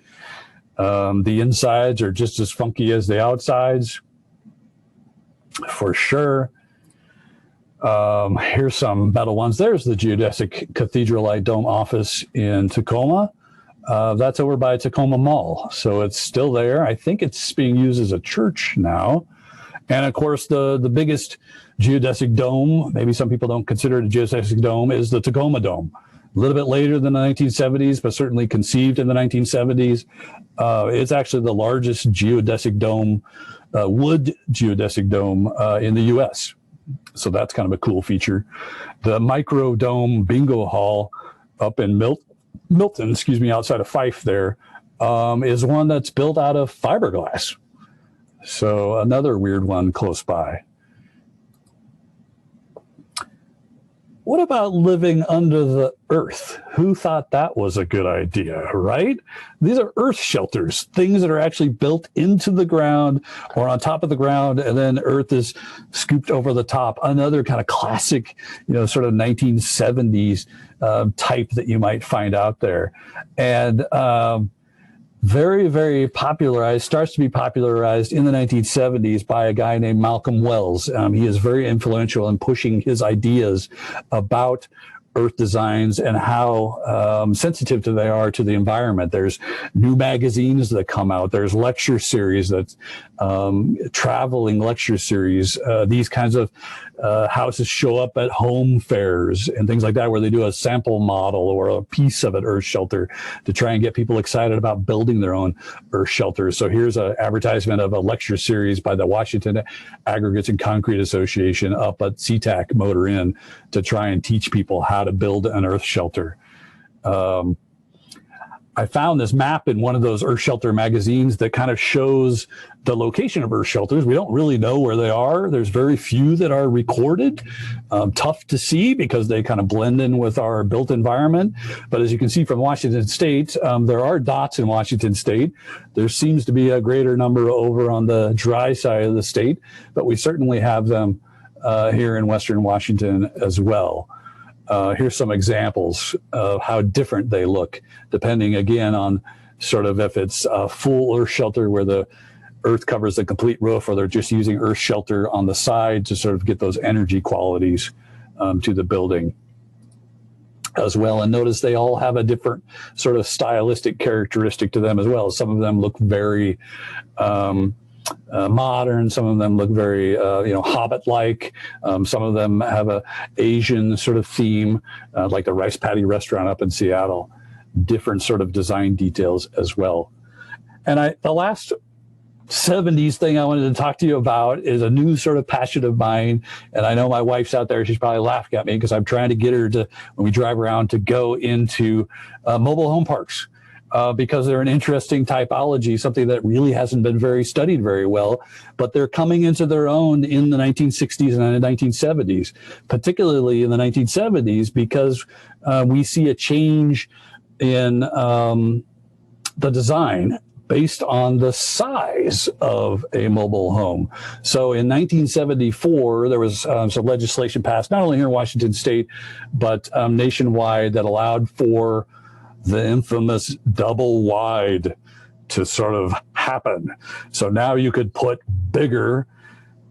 The insides are just as funky as the outsides, for sure. Here's some metal ones. There's the geodesic cathedral light dome office in Tacoma. That's over by Tacoma Mall. So it's still there. I think it's being used as a church now. And of course, the biggest geodesic dome, maybe some people don't consider it a geodesic dome, is the Tacoma Dome. A little bit later than the 1970s, but certainly conceived in the 1970s. It's actually the largest geodesic dome, wood geodesic dome in the U.S. So that's kind of a cool feature. The Micro Dome Bingo Hall up in Milton, outside of Fife there, is one that's built out of fiberglass. So another weird one close by. what about living under the earth? Who thought that was a good idea, right? These are earth shelters, things that are actually built into the ground or on top of the ground, and then earth is scooped over the top. Another kind of classic, sort of 1970s type that you might find out there. And very, very starts to be popularized in the 1970s by a guy named Malcolm Wells. He is very influential in pushing his ideas about earth designs and how sensitive they are to the environment. There's new magazines that come out. There's lecture series, that's traveling lecture series. These kinds of houses show up at home fairs and things like that, where they do a sample model or a piece of an earth shelter to try and get people excited about building their own earth shelters. So here's an advertisement of a lecture series by the Washington Aggregates and Concrete Association up at SeaTac Motor Inn to try and teach people how to build an earth shelter. I found this map in one of those earth shelter magazines that kind of shows the location of earth shelters. We don't really know where they are. There's very few that are recorded. Tough to see because they kind of blend in with our built environment. But as you can see from Washington State, there are dots in Washington State. There seems to be a greater number over on the dry side of the state, but we certainly have them here in Western Washington as well. Here's some examples of how different they look, depending again on sort of if it's a full earth shelter where the earth covers the complete roof, or they're just using earth shelter on the side to sort of get those energy qualities to the building as well. And notice they all have a different sort of stylistic characteristic to them as well. Some of them look very modern. Some of them look very, Hobbit-like. Some of them have a Asian sort of theme, like the Rice Patty restaurant up in Seattle. Different sort of design details as well. And the last 70s thing I wanted to talk to you about is a new sort of passion of mine. And I know my wife's out there. She's probably laughing at me because I'm trying to get her to, when we drive around, to go into mobile home parks. Because they're an interesting typology, something that really hasn't been studied very well, but they're coming into their own in the 1960s and the 1970s, particularly in the 1970s, because we see a change in the design based on the size of a mobile home. So in 1974, there was some legislation passed, not only here in Washington State, but nationwide, that allowed for the infamous double wide to sort of happen. So now you could put bigger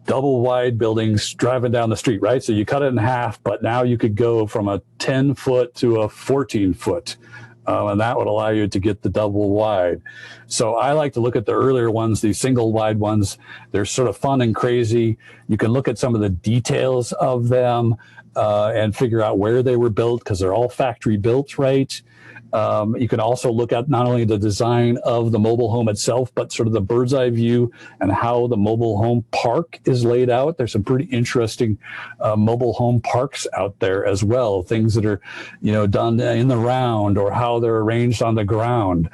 double wide buildings driving down the street, right? So you cut it in half, but now you could go from a 10-foot to a 14-foot. And that would allow you to get the double wide. So I like to look at the earlier ones, these single wide ones. They're sort of fun and crazy. You can look at some of the details of them and figure out where they were built, because they're all factory built, right? You can also look at not only the design of the mobile home itself, but sort of the bird's eye view and how the mobile home park is laid out. There's some pretty interesting mobile home parks out there as well. Things that are, done in the round, or how they're arranged on the ground.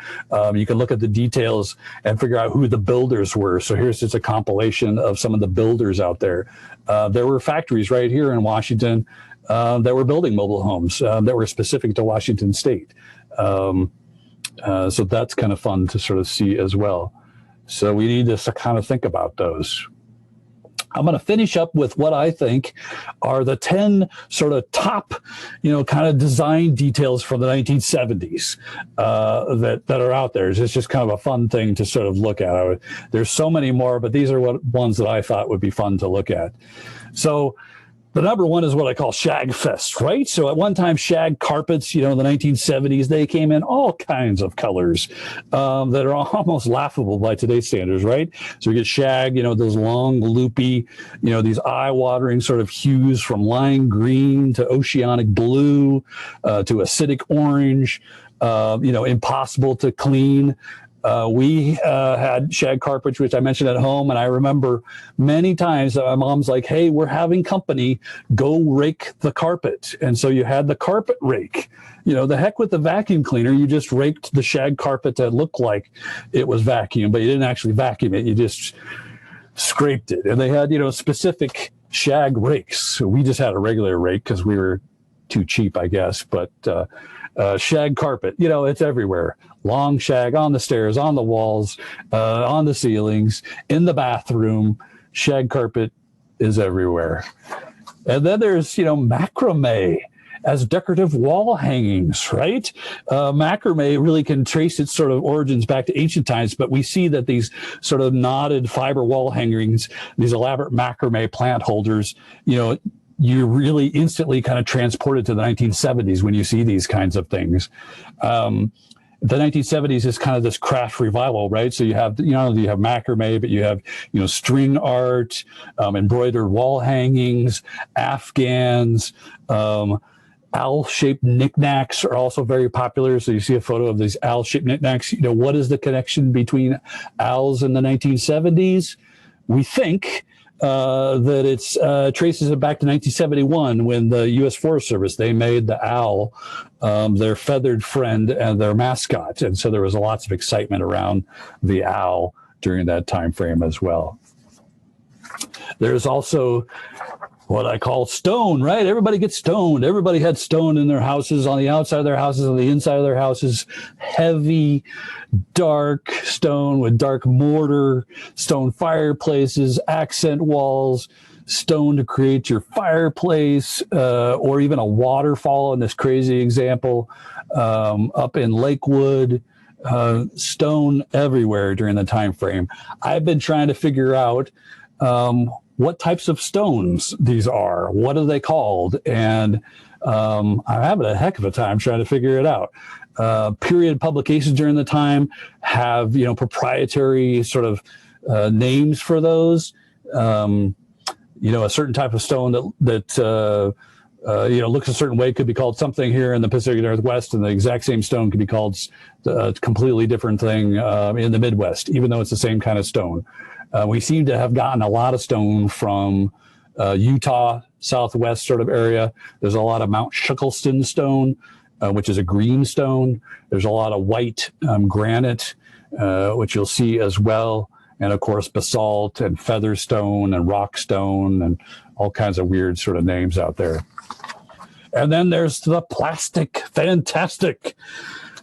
You can look at the details and figure out who the builders were. So here's just a compilation of some of the builders out there. There were factories right here in Washington that were building mobile homes that were specific to Washington State. So that's kind of fun to sort of see as well. So we need to kind of think about those. I'm going to finish up with what I think are the 10 sort of top, kind of design details from the 1970s that are out there. It's just kind of a fun thing to sort of look at. There's so many more, but these are ones that I thought would be fun to look at. So the number one is what I call Shag Fest, right? So at one time, shag carpets, in the 1970s, they came in all kinds of colors that are almost laughable by today's standards, right? So we get shag, those long, loopy, these eye-watering sort of hues from lime green to oceanic blue to acidic orange, impossible to clean. We had shag carpets, which I mentioned at home, and I remember many times that my mom's like, hey, we're having company, go rake the carpet. And so you had the carpet rake. The heck with the vacuum cleaner, you just raked the shag carpet that looked like it was vacuum, but you didn't actually vacuum it, you just scraped it. And they had, specific shag rakes. So we just had a regular rake because we were too cheap, I guess, but shag carpet, it's everywhere. Long shag on the stairs, on the walls, on the ceilings, in the bathroom. Shag carpet is everywhere. And then there's, macrame as decorative wall hangings, right? Macrame really can trace its sort of origins back to ancient times, but we see that these sort of knotted fiber wall hangings, these elaborate macrame plant holders, you're really instantly kind of transported to the 1970s when you see these kinds of things. The 1970s is kind of this craft revival, right? So you have, you have macrame, but you have, string art, embroidered wall hangings, Afghans, owl-shaped knickknacks are also very popular. So you see a photo of these owl-shaped knickknacks. What is the connection between owls in the 1970s? We think that it's traces it back to 1971 when the U.S. Forest Service, they made the owl their feathered friend and their mascot. And so there was lots of excitement around the owl during that time frame as well. There's also what I call stone, right? Everybody gets stoned. Everybody had stone in their houses, on the outside of their houses, on the inside of their houses. Heavy, dark stone with dark mortar, stone fireplaces, accent walls, stone to create your fireplace, or even a waterfall in this crazy example up in Lakewood. Stone everywhere during the time frame. I've been trying to figure out what types of stones these are. What are they called? And I'm having a heck of a time trying to figure it out. Period publications during the time have, proprietary sort of names for those. A certain type of stone that looks a certain way could be called something here in the Pacific Northwest, and the exact same stone could be called a completely different thing in the Midwest, even though it's the same kind of stone. We seem to have gotten a lot of stone from Utah, Southwest sort of area. There's a lot of Mount Shuckelston stone, which is a green stone. There's a lot of white granite, which you'll see as well. And of course, basalt and featherstone and rockstone and all kinds of weird sort of names out there. And then there's the plastic, fantastic.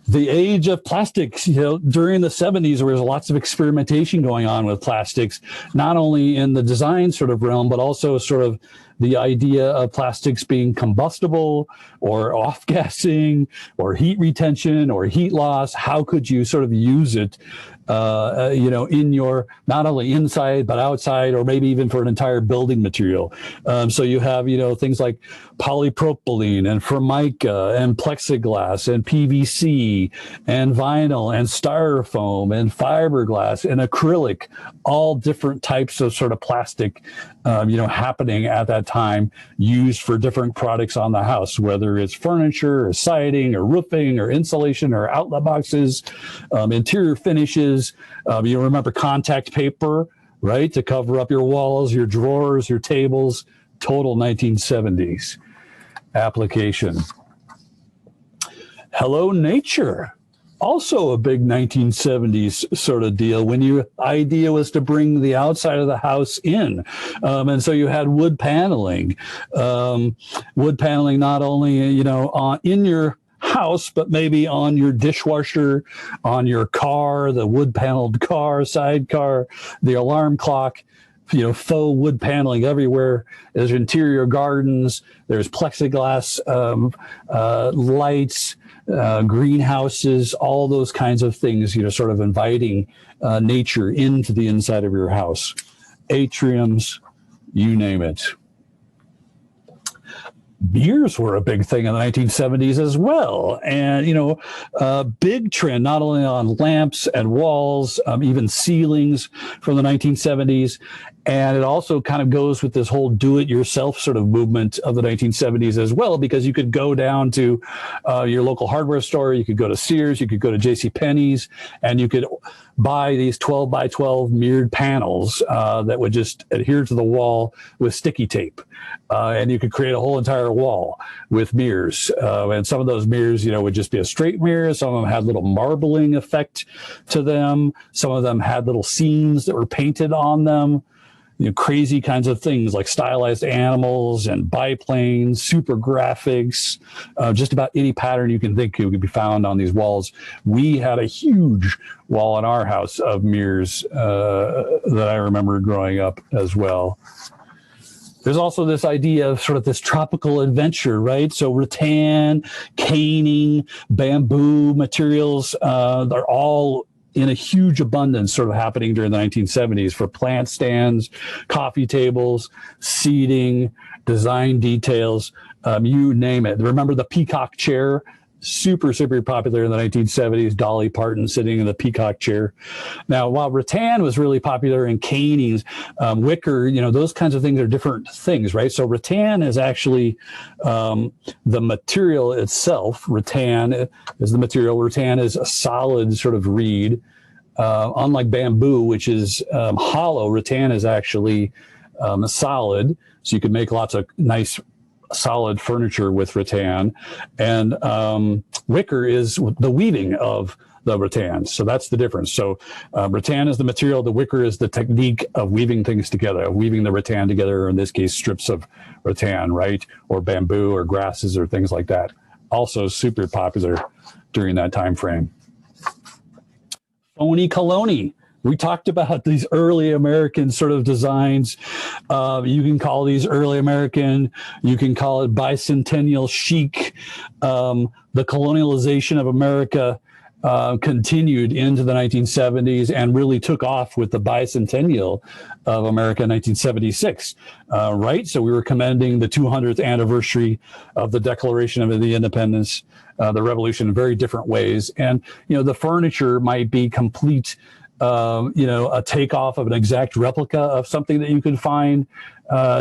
The age of plastics, during the 70s, there was lots of experimentation going on with plastics, not only in the design sort of realm, but also sort of the idea of plastics being combustible or off-gassing or heat retention or heat loss. How could you sort of use it, in your, not only inside, but outside, or maybe even for an entire building material. So you have, things like polypropylene and formica and plexiglass and PVC and vinyl and styrofoam and fiberglass and acrylic, all different types of sort of plastic, happening at that time, used for different products on the house, whether it's furniture or siding or roofing or insulation or outlet boxes, interior finishes. You remember contact paper, right? To cover up your walls, your drawers, your tables. Total 1970s application. Hello, nature. Also a big 1970s sort of deal, when your idea was to bring the outside of the house in. And so you had wood paneling. Wood paneling not only, in your house, but maybe on your dishwasher, on your car, the wood paneled car, sidecar, the alarm clock. Faux wood paneling everywhere. There's interior gardens. There's plexiglass lights, greenhouses, all those kinds of things, sort of inviting nature into the inside of your house. Atriums, you name it. Beers were a big thing in the 1970s as well. And, big trend, not only on lamps and walls, even ceilings from the 1970s. And it also kind of goes with this whole do-it-yourself sort of movement of the 1970s as well, because you could go down to your local hardware store, you could go to Sears, you could go to JCPenney's, and you could buy these 12 by 12 mirrored panels that would just adhere to the wall with sticky tape. And you could create a whole entire wall with mirrors. And some of those mirrors, would just be a straight mirror. Some of them had little marbling effect to them. Some of them had little scenes that were painted on them. crazy kinds of things like stylized animals and biplanes, super graphics, just about any pattern you can think of could be found on these walls. We had a huge wall in our house of mirrors that I remember growing up as well. There's also this idea of sort of this tropical adventure, right? So rattan, caning, bamboo materials, they're all in a huge abundance sort of happening during the 1970s for plant stands, coffee tables, seating, design details, you name it. Remember the peacock chair? Super, super popular in the 1970s. Dolly Parton sitting in the peacock chair. Now, while rattan was really popular in canings, wicker, those kinds of things are different things, right? So rattan is actually the material itself. Rattan is the material. Rattan is a solid sort of reed. Unlike bamboo, which is hollow, rattan is actually solid. So you can make lots of nice solid furniture with rattan, and wicker is the weaving of the rattan. So that's the difference. So rattan is the material, the wicker is the technique of weaving things together, weaving the rattan together, or in this case, strips of rattan, right? Or bamboo or grasses or things like that. Also super popular during that time frame. Phony cologne. We talked about these early American sort of designs. You can call these early American. You can call it bicentennial chic. The colonialization of America continued into the 1970s and really took off with the bicentennial of America in 1976, right? So we were commending the 200th anniversary of the Declaration of the Independence, the revolution in very different ways. And, the furniture might be complete a takeoff of an exact replica of something that you could find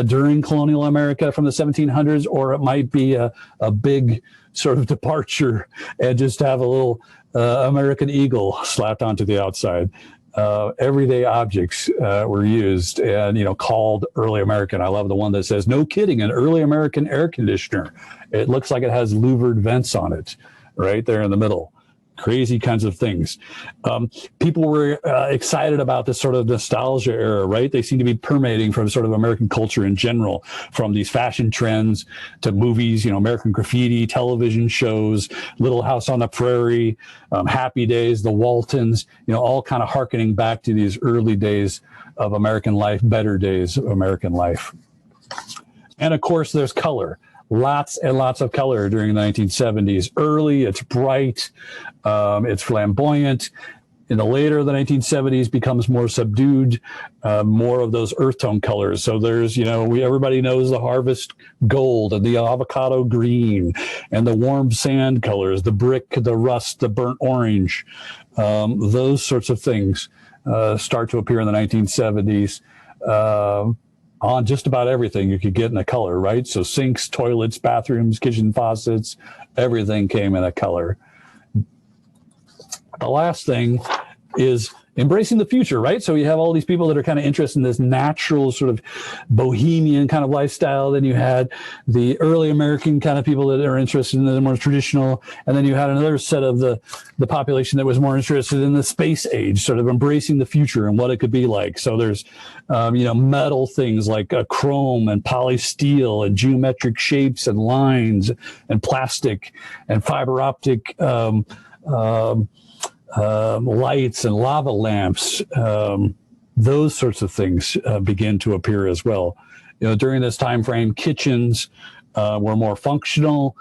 during colonial America from the 1700s, or it might be a big sort of departure and just have a little American eagle slapped onto the outside. Everyday objects were used and, called early American. I love the one that says, no kidding, an early American air conditioner. It looks like it has louvered vents on it right there in the middle. Crazy kinds of things. People were excited about this sort of nostalgia era, right? They seem to be permeating from sort of American culture in general, from these fashion trends to movies, American Graffiti, television shows, Little House on the Prairie, Happy Days, the Waltons, all kind of hearkening back to these early days of American life, better days of American life. And of course, there's color. Lots and lots of color during the 1970s. Early, it's bright, it's flamboyant. In the later the 1970s becomes more subdued, more of those earth tone colors. So there's, everybody knows the harvest gold and the avocado green and the warm sand colors, the brick, the rust, the burnt orange. Those sorts of things start to appear in the 1970s. On just about everything you could get in a color, right? So sinks, toilets, bathrooms, kitchen faucets, everything came in a color. The last thing is embracing the future, right? So you have all these people that are kind of interested in this natural sort of bohemian kind of lifestyle. Then you had the early American kind of people that are interested in the more traditional. And then you had another set of the population that was more interested in the space age, sort of embracing the future and what it could be like. So there's, metal things like chrome and polysteel and geometric shapes and lines and plastic and fiber optic, lights and lava lamps, those sorts of things begin to appear as well. During this time frame, kitchens were more functional.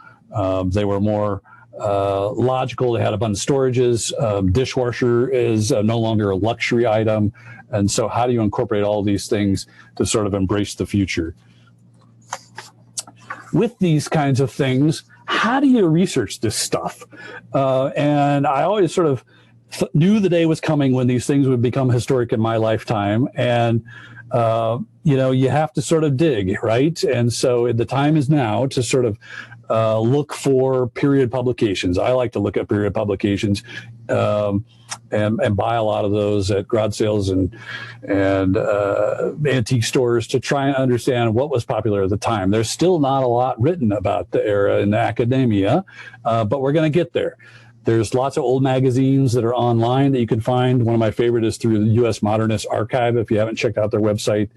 They were more logical. They had abundant storages. Dishwasher is no longer a luxury item. And so how do you incorporate all these things to sort of embrace the future? With these kinds of things, how do you research this stuff? And I always sort of knew the day was coming when these things would become historic in my lifetime. And, you have to sort of dig, right? And so the time is now to sort of look for period publications. I like to look at period publications and buy a lot of those at garage sales and antique stores to try and understand what was popular at the time. There's still not a lot written about the era in academia, but we're going to get there. There's lots of old magazines that are online that you can find. One of my favorite is through the U.S. Modernist Archive. If you haven't checked out their website,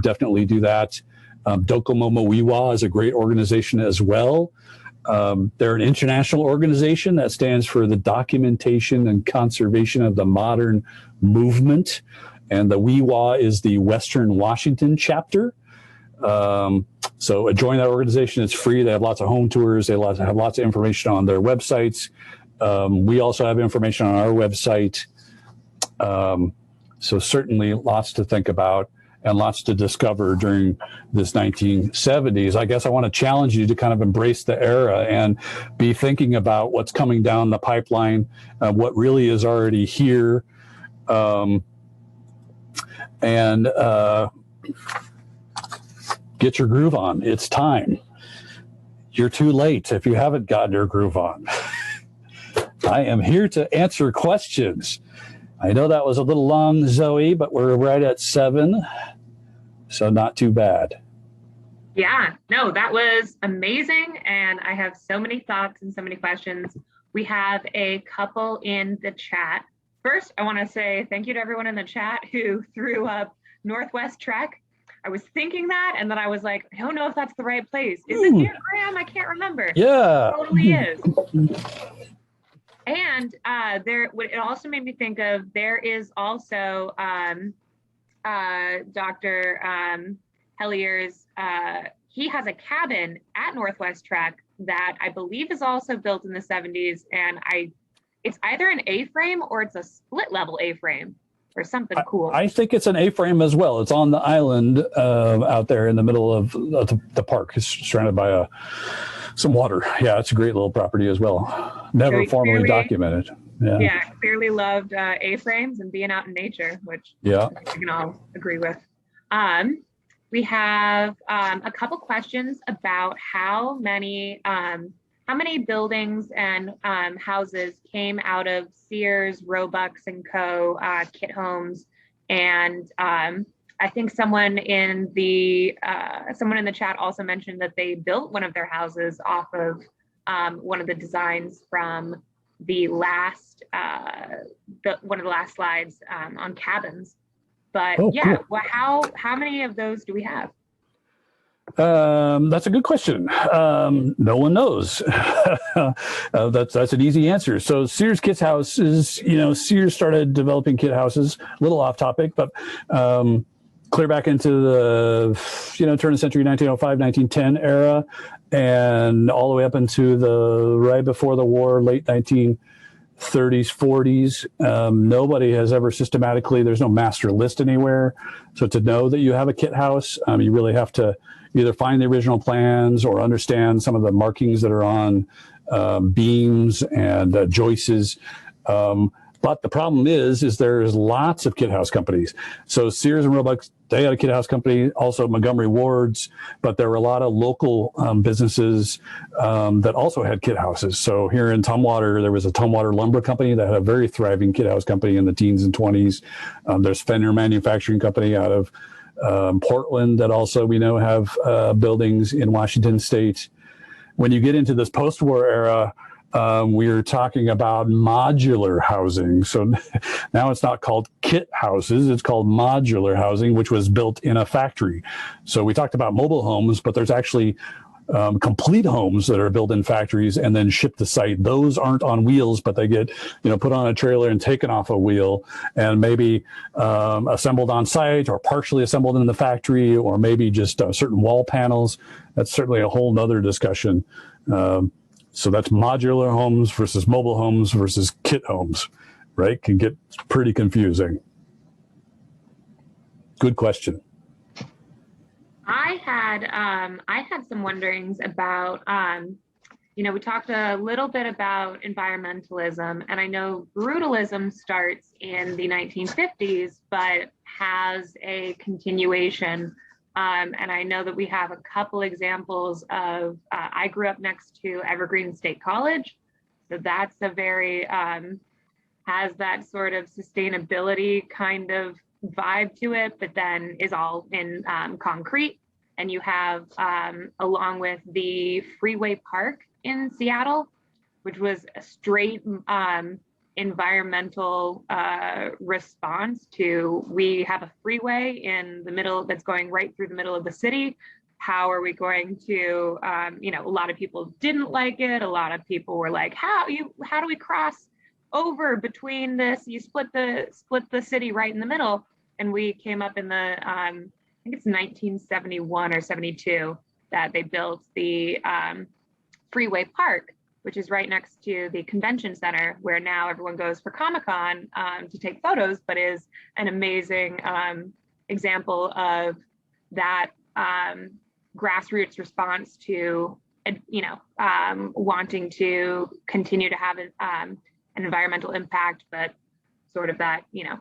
definitely do that. Docomomo Wiwa is a great organization as well. They're an international organization that stands for the Documentation and Conservation of the Modern Movement. And the WEWA is the Western Washington chapter. So join that organization. It's free. They have lots of home tours. They have lots of information on their websites. We also have information on our website. So certainly lots to think about and lots to discover during this 1970s. I guess I want to challenge you to kind of embrace the era and be thinking about what's coming down the pipeline, what really is already here, and get your groove on. It's time. You're too late if you haven't gotten your groove on. I am here to answer questions. I know that was a little long, Zoe, but we're right at 7, so not too bad. Yeah, no, that was amazing. And I have so many thoughts and so many questions. We have a couple in the chat. First, I want to say thank you to everyone in the chat who threw up Northwest Trek. I was thinking that, and then I was like, I don't know if that's the right place. Is it near Graham? I can't remember. Yeah. It totally is. And it also made me think of, there is also Dr. Hellier's, he has a cabin at Northwest Trek that I believe is also built in the 70s. And it's either an A-frame or it's a split level A-frame or something cool. I think it's an A-frame as well. It's on the island out there in the middle of the park. It's surrounded by some water. Yeah, it's a great little property as well. Never formally documented. Yeah, clearly loved A-frames and being out in nature, which we can all agree with. We have a couple questions about how many buildings and houses came out of Sears, Roebuck and Co. Kit Homes, and I think someone in the chat also mentioned that they built one of their houses off of one of the designs from the last one of the last slides on cabins. But cool. Well, how many of those do we have? That's a good question. No one knows. That's an easy answer. So Sears Kit Houses, Sears started developing kit houses, a little off topic, but clear back into the, turn of the century, 1905, 1910 era, and all the way up into the right before the war, late 1930s, 40s. Nobody has ever systematically, there's no master list anywhere. So to know that you have a kit house, you really have to either find the original plans or understand some of the markings that are on beams and joists. But the problem is there's lots of kit house companies. So Sears and Roebuck, they had a kit house company, also Montgomery Ward's, but there were a lot of local businesses that also had kit houses. So here in Tumwater, there was a Tumwater Lumber Company that had a very thriving kit house company in the teens and 20s. There's Fender Manufacturing Company out of Portland that also we know have buildings in Washington State. When you get into this post-war era, we're talking about modular housing. So now it's not called kit houses, it's called modular housing, which was built in a factory. So we talked about mobile homes, but there's actually complete homes that are built in factories and then shipped to site. Those aren't on wheels, but they get, put on a trailer and taken off a wheel and maybe assembled on site or partially assembled in the factory, or maybe just certain wall panels. That's certainly a whole nother discussion. So that's modular homes versus mobile homes versus kit homes, right? Can get pretty confusing. Good question. I had some wonderings about, we talked a little bit about environmentalism, and I know brutalism starts in the 1950s, but has a continuation. And I know that we have a couple examples of, I grew up next to Evergreen State College. So that's a very, has that sort of sustainability kind of vibe to it, but then is all in concrete. And you have, along with the Freeway Park in Seattle, which was a straight environmental response to, we have a freeway in the middle that's going right through the middle of the city. How are we going to, you know, a lot of people didn't like it. A lot of people were like, how do we cross over between this? You split the city right in the middle. And we came up in the, I think it's 1971 or 72 that they built the Freeway Park, which is right next to the convention center, where now everyone goes for Comic-Con to take photos, but is an amazing example of that grassroots response to, you know, wanting to continue to have an environmental impact, but sort of that, you know,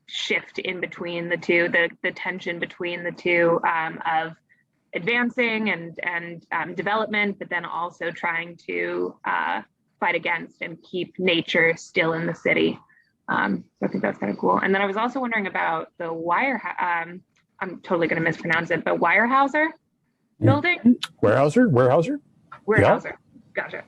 shift in between the two, the tension between the two of advancing and development, but then also trying to fight against and keep nature still in the city. So I think that's kind of cool. And then I was also wondering about the I'm totally going to mispronounce it, but Weyerhaeuser building? Weyerhaeuser? Weyerhaeuser. Gotcha.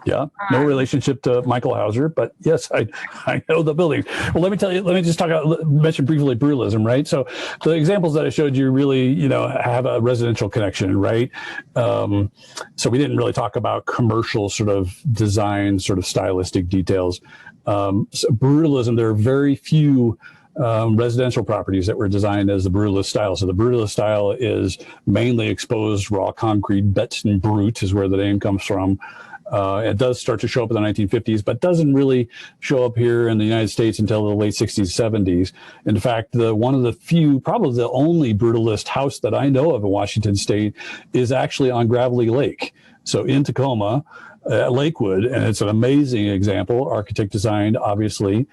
Yeah, no relationship to Michael Hauser, but yes, I know the building. Well, let me just mention briefly brutalism, right? So the examples that I showed you really, you know, have a residential connection, right? So we didn't really talk about commercial sort of design, sort of stylistic details. So brutalism, there are very few residential properties that were designed as the brutalist style. So the brutalist style is mainly exposed raw concrete. Beton brut is where the name comes from. It does start to show up in the 1950s, but doesn't really show up here in the United States until the late 60s, 70s. In fact, one of the few, probably the only brutalist house that I know of in Washington State is actually on Gravelly Lake. So in Tacoma, Lakewood, and it's an amazing example, architect designed, obviously.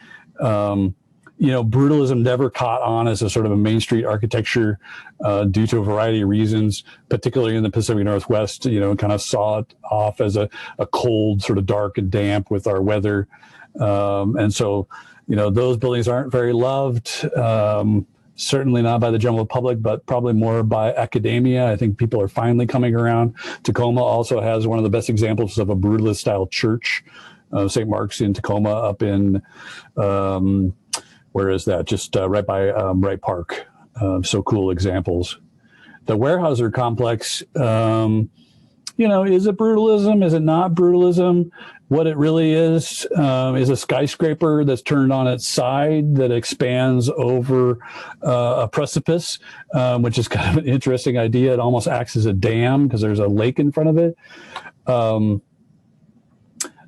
You know, brutalism never caught on as a sort of a Main Street architecture due to a variety of reasons, particularly in the Pacific Northwest, you know, kind of saw it off as a cold, sort of dark and damp with our weather. And so, you know, those buildings aren't very loved, certainly not by the general public, but probably more by academia. I think people are finally coming around. Tacoma also has one of the best examples of a brutalist style church, St. Mark's in Tacoma up in... where is that? Just right by Wright Park. So cool examples. The Weyerhaeuser complex, you know, is it brutalism? Is it not brutalism? What it really is a skyscraper that's turned on its side that expands over a precipice, which is kind of an interesting idea. It almost acts as a dam because there's a lake in front of it.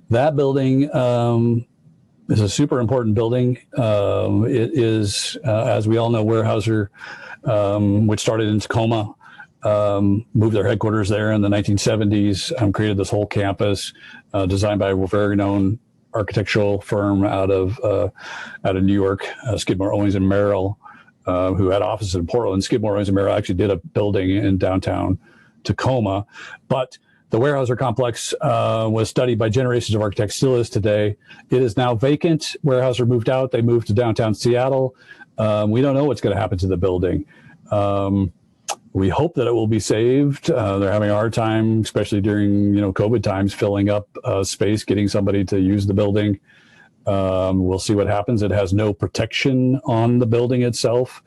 That building is a super important building. It is, as we all know, Weyerhaeuser, which started in Tacoma, moved their headquarters there in the 1970s, created this whole campus, designed by a very known architectural firm out of New York, Skidmore, Owings and Merrill, who had offices in Portland. Skidmore, Owings and Merrill actually did a building in downtown Tacoma, but the Weyerhaeuser complex was studied by generations of architects, still is today. It is now vacant. Weyerhaeuser moved out. They moved to downtown Seattle. We don't know what's going to happen to the building. We hope that it will be saved. They're having a hard time, especially during COVID times, filling up space, getting somebody to use the building. We'll see what happens. It has no protection on the building itself.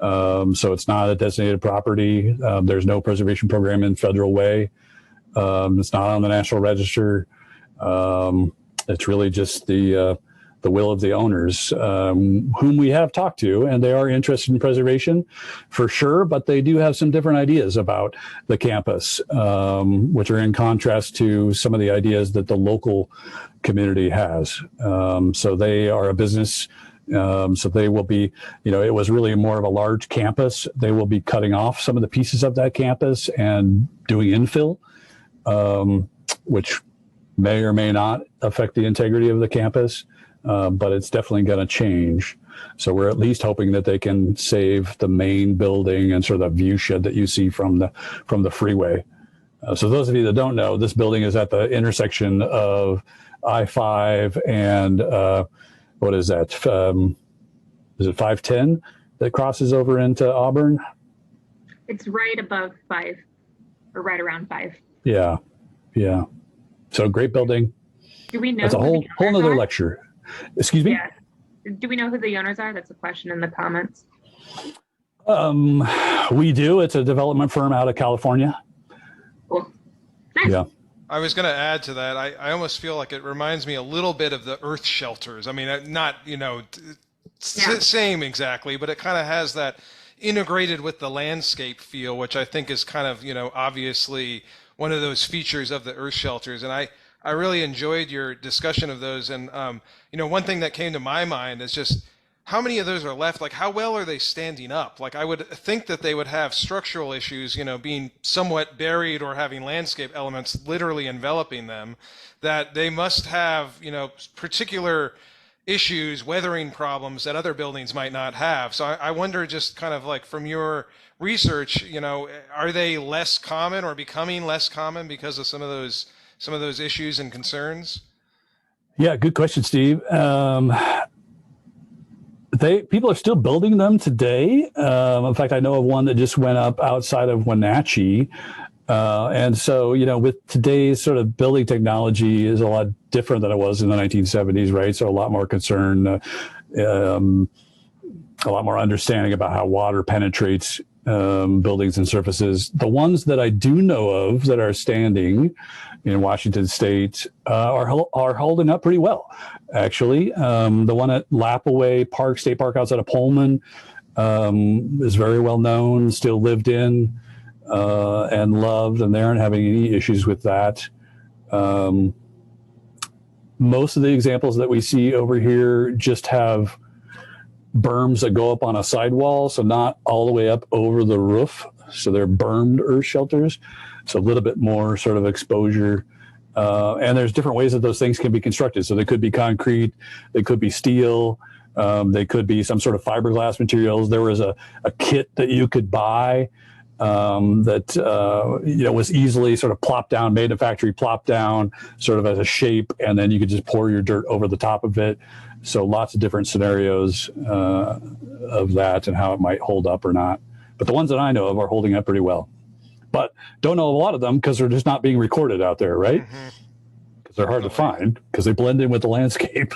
So it's not a designated property. There's no preservation program in federal way. It's not on the National Register. It's really just the will of the owners, whom we have talked to, and they are interested in preservation for sure, but they do have some different ideas about the campus, which are in contrast to some of the ideas that the local community has. So they are a business. So they will be, it was really more of a large campus. They will be cutting off some of the pieces of that campus and doing infill, which may or may not affect the integrity of the campus, but it's definitely going to change. So we're at least hoping that they can save the main building and sort of the view shed that you see from the freeway. So those of you that don't know, this building is at the intersection of I-5 and what is that? Is it 510 that crosses over into Auburn? It's right above 5, or right around 5. Yeah. So great building. Do we know That's a who whole the owners nother are? lecture. Excuse me? Yeah. Do we know who the owners are? That's a question in the comments. We do. It's a development firm out of California. Cool. Nice. Yeah. I was going to add to that. I almost feel like it reminds me a little bit of the Earth shelters. I mean, not, same exactly, but it kind of has that integrated with the landscape feel, which I think is kind of, obviously one of those features of the Earth shelters. And I really enjoyed your discussion of those. And, one thing that came to my mind is just how many of those are left? Like, how well are they standing up? Like, I would think that they would have structural issues, being somewhat buried or having landscape elements literally enveloping them, that they must have, particular issues, weathering problems that other buildings might not have. So I wonder, just kind of like from your research, are they less common or becoming less common because of some of those issues and concerns? Yeah, good question, Steve. People are still building them today. In fact, I know of one that just went up outside of Wenatchee. And so, with today's sort of building technology is a lot different than it was in the 1970s, right? So a lot more concern, a lot more understanding about how water penetrates buildings and surfaces. The ones that I do know of that are standing in Washington State are holding up pretty well, actually. The one at Lapaway Park, State Park outside of Pullman, is very well known, still lived in and loved, and they aren't having any issues with that. Most of the examples that we see over here just have berms that go up on a sidewall, so not all the way up over the roof. So they're bermed earth shelters. So a little bit more sort of exposure. And there's different ways that those things can be constructed. So they could be concrete, they could be steel, they could be some sort of fiberglass materials. There was a kit that you could buy that was easily sort of plopped down, made in factory, plopped down sort of as a shape, and then you could just pour your dirt over the top of it. So lots of different scenarios of that and how it might hold up or not. But the ones that I know of are holding up pretty well. But don't know a lot of them because they're just not being recorded out there, right? Because they're hard to find because they blend in with the landscape.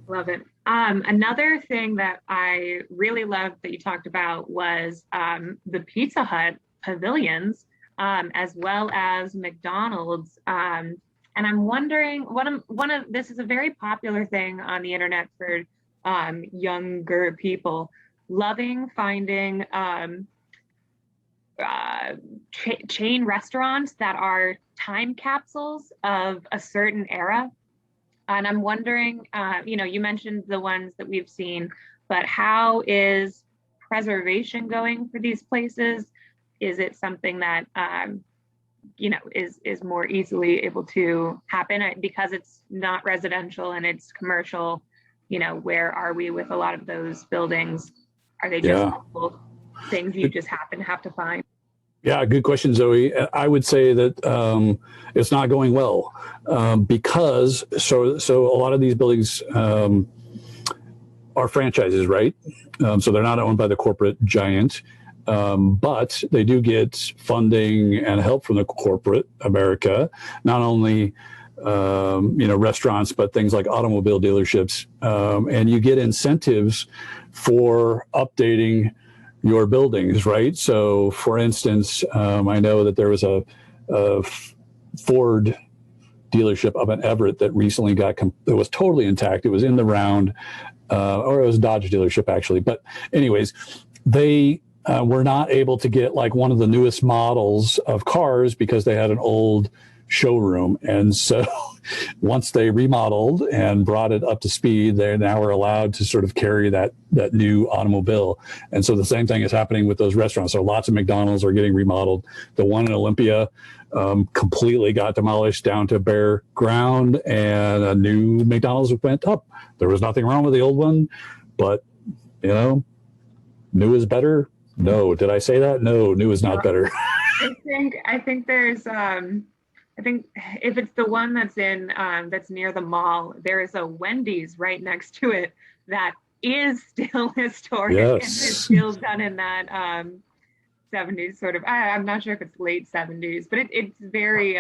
Love it. Another thing that I really loved that you talked about was the Pizza Hut pavilions, as well as McDonald's. And I'm wondering, this is a very popular thing on the internet for younger people, loving finding chain restaurants that are time capsules of a certain era. And I'm wondering, you mentioned the ones that we've seen, but how is preservation going for these places? Is it something that, is more easily able to happen because it's not residential and it's commercial? Where are we with a lot of those buildings? Are they just things you just happen to have to find? Yeah, good question, Zoe. I would say that it's not going well because so a lot of these buildings are franchises, right? So they're not owned by the corporate giant, but they do get funding and help from the corporate America, not only restaurants, but things like automobile dealerships, and you get incentives for updating your buildings, right? So, for instance, I know that there was a Ford dealership up in Everett that recently it was totally intact. It was in the round, or it was a Dodge dealership actually. But anyways, they were not able to get like one of the newest models of cars because they had an old showroom. And so once they remodeled and brought it up to speed, they now are allowed to sort of carry that new automobile. And so the same thing is happening with those restaurants. So lots of McDonald's are getting remodeled. The one in Olympia completely got demolished down to bare ground, and a new McDonald's went up. There was nothing wrong with the old one, but new is better. No, did I say that? No, new is not better. I think there's I think if it's the one that's that's near the mall, there is a Wendy's right next to it that is still historic. Yes. And is still done in that 70s sort of. I'm not sure if it's late 70s, but it's very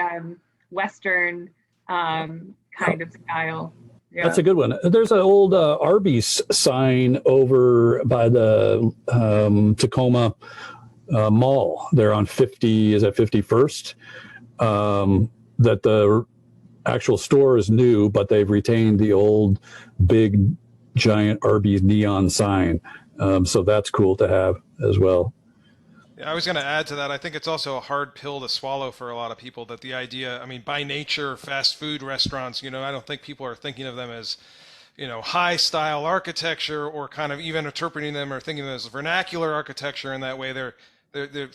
Western kind of style. Yeah. That's a good one. There's an old Arby's sign over by the Tacoma Mall there on 50, is that 51st? That the actual store is new, but they've retained the old big giant Arby's neon sign. So that's cool to have as well. I was going to add to that. I think it's also a hard pill to swallow for a lot of people, that the idea, I mean, by nature, fast food restaurants, I don't think people are thinking of them as, high style architecture, or kind of even interpreting them or thinking of them as vernacular architecture in that way. They're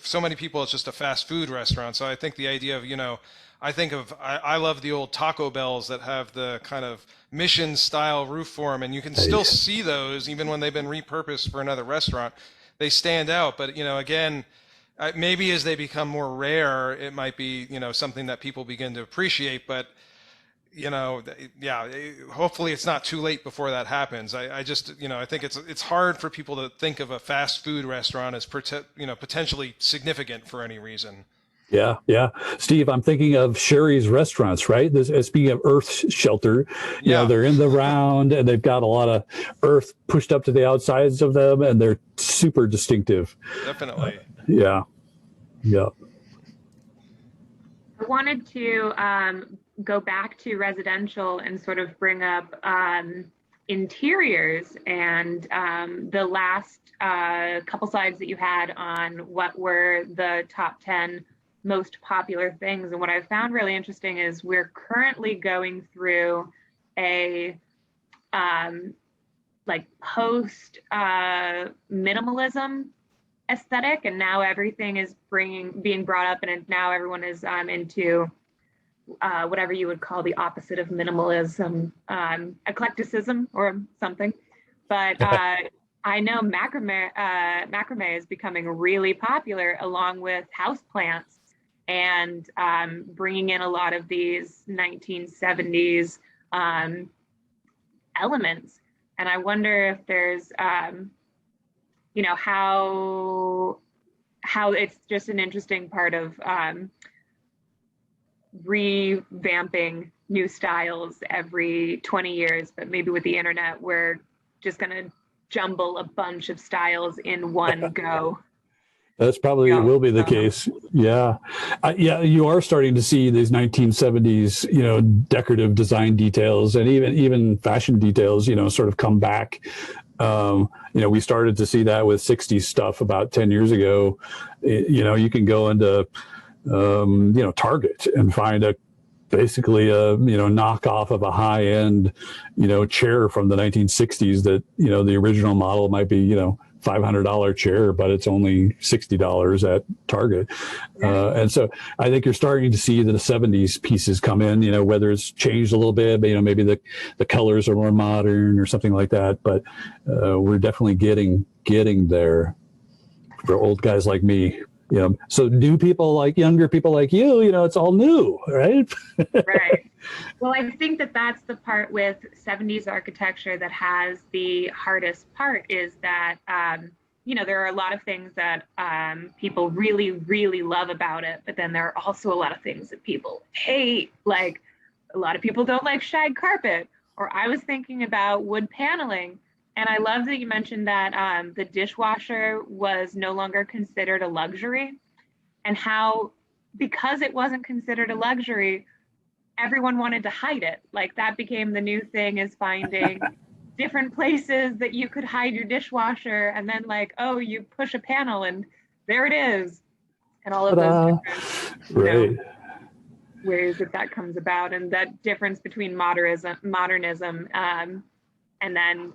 so many people, it's just a fast food restaurant. So I think the idea of, I love the old Taco Bells that have the kind of mission style roof form, and you can still see those even when they've been repurposed for another restaurant. They stand out, but again, maybe as they become more rare, it might be something that people begin to appreciate. But hopefully it's not too late before that happens. I just I think it's hard for people to think of a fast food restaurant as potentially significant for any reason. Yeah. Steve, I'm thinking of Sherry's restaurants, right? Speaking of earth shelter, they're in the round and they've got a lot of earth pushed up to the outsides of them, and they're super distinctive. Definitely. Yeah. I wanted to go back to residential and sort of bring up interiors, and the last couple slides that you had on what were the top 10 most popular things. And what I found really interesting is we're currently going through a post minimalism aesthetic, and now everything is being brought up, and now everyone is into whatever you would call the opposite of minimalism, eclecticism or something. But I know macrame is becoming really popular, along with houseplants, and bringing in a lot of these 1970s elements. And I wonder if there's, how it's just an interesting part of revamping new styles every 20 years, but maybe with the internet, we're just going to jumble a bunch of styles in one go. That's probably will be the case. Yeah. You are starting to see these 1970s, decorative design details and even fashion details, sort of come back. We started to see that with 60s stuff about 10 years ago. You can go into, Target and find basically a knockoff of a high-end chair from the 1960s that the original model might be $500 chair, but it's only $60 at Target. And so I think you're starting to see the 70s pieces come in, whether it's changed a little bit, but maybe the colors are more modern or something like that. But we're definitely getting there for old guys like me. So new people, like younger people like you, it's all new, right? Right. Well, I think that's the part with 70s architecture that has the hardest part, is that, there are a lot of things that people really, really love about it, but then there are also a lot of things that people hate. Like, a lot of people don't like shag carpet, or I was thinking about wood paneling. And I love that you mentioned that the dishwasher was no longer considered a luxury, and how, because it wasn't considered a luxury, everyone wanted to hide it. Like, that became the new thing, is finding different places that you could hide your dishwasher, and then you push a panel and there it is. And all of those different ways that comes about, and that difference between modernism, and then,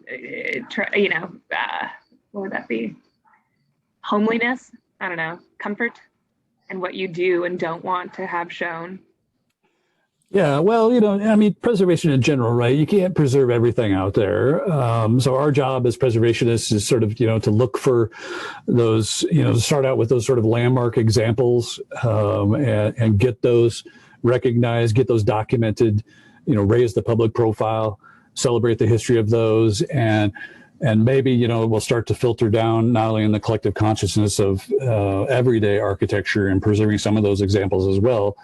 what would that be? Homeliness? I don't know. Comfort, and what you do and don't want to have shown. Yeah, well, preservation in general, right? You can't preserve everything out there. So our job as preservationists is sort of, to look for those, to start out with those sort of landmark examples, and get those recognized, get those documented, raise the public profile, celebrate the history of those, and maybe we'll start to filter down not only in the collective consciousness of everyday architecture and preserving some of those examples as well,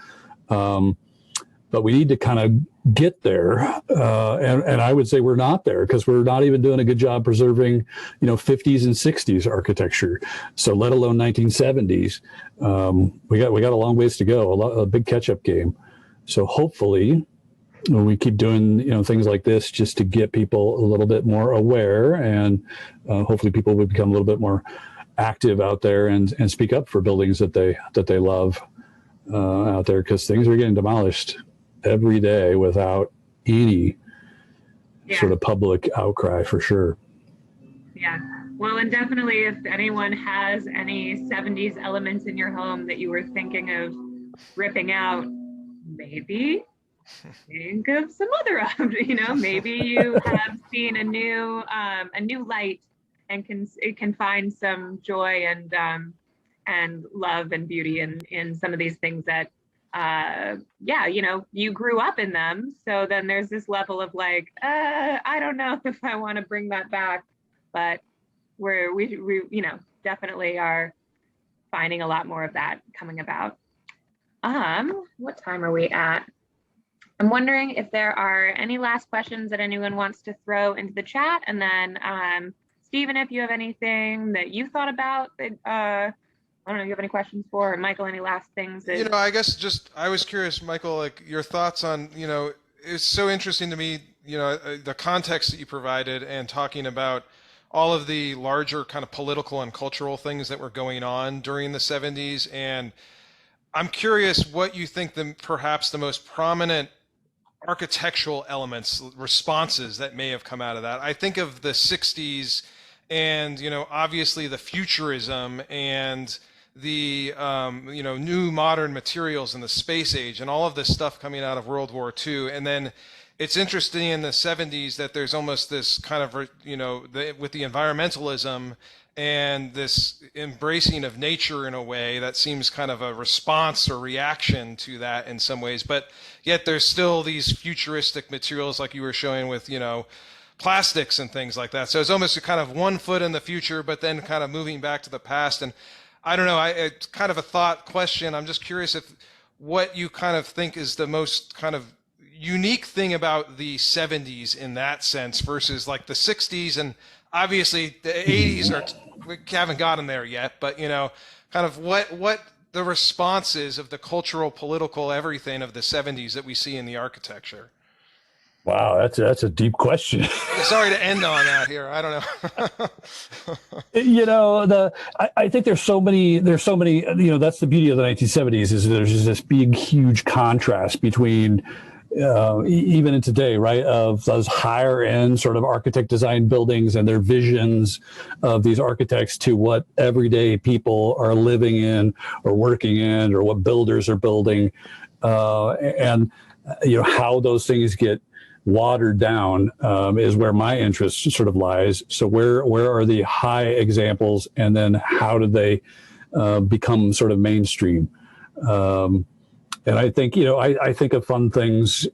but we need to kind of get there. And I would say we're not there because we're not even doing a good job preserving, 50s and 60s architecture. So let alone 1970s. We got a long ways to go, a big catch-up game. So hopefully we keep doing, things like this just to get people a little bit more aware, and hopefully people will become a little bit more active out there and speak up for buildings that they love out there, because things are getting demolished every day without any sort of public outcry, for sure. Yeah. Well, and definitely if anyone has any 70s elements in your home that you were thinking of ripping out, maybe think of some other, maybe you have seen a new light and can find some joy and love and beauty in some of these things that you grew up in them. So then there's this level of like, I don't know if I want to bring that back, but we definitely are finding a lot more of that coming about. What time are we at? I'm wondering if there are any last questions that anyone wants to throw into the chat, and then Stephen, if you have anything that you thought about that I don't know, you have any questions for, or Michael, any last things that... I guess I was curious, Michael, like your thoughts on, it's so interesting to me, the context that you provided and talking about all of the larger kind of political and cultural things that were going on during the 70s. And I'm curious what you think perhaps the most prominent architectural elements, responses that may have come out of that. I think of the 60s and, obviously the futurism and the new modern materials in the space age and all of this stuff coming out of World War II. And then it's interesting in the 70s that there's almost this kind of, with the environmentalism and this embracing of nature in a way that seems kind of a response or reaction to that in some ways. But yet there's still these futuristic materials like you were showing with, plastics and things like that. So it's almost a kind of one foot in the future, but then kind of moving back to the past. And I don't know, it's kind of a thought question. I'm just curious if what you kind of think is the most kind of unique thing about the 70s in that sense versus like the 60s, and obviously the 80s we haven't gotten there yet, but kind of what the response is of the cultural, political, everything of the 70s that we see in the architecture. Wow, that's a deep question. Sorry to end on that here. I don't know. I think there's so many, that's the beauty of the 1970s is there's just this big, huge contrast between even in today, right, of those higher end sort of architect designed buildings and their visions of these architects to what everyday people are living in or working in, or what builders are building, and how those things get watered down is where my interest sort of lies. So where are the high examples, and then how do they become sort of mainstream? And I think, I think of fun things,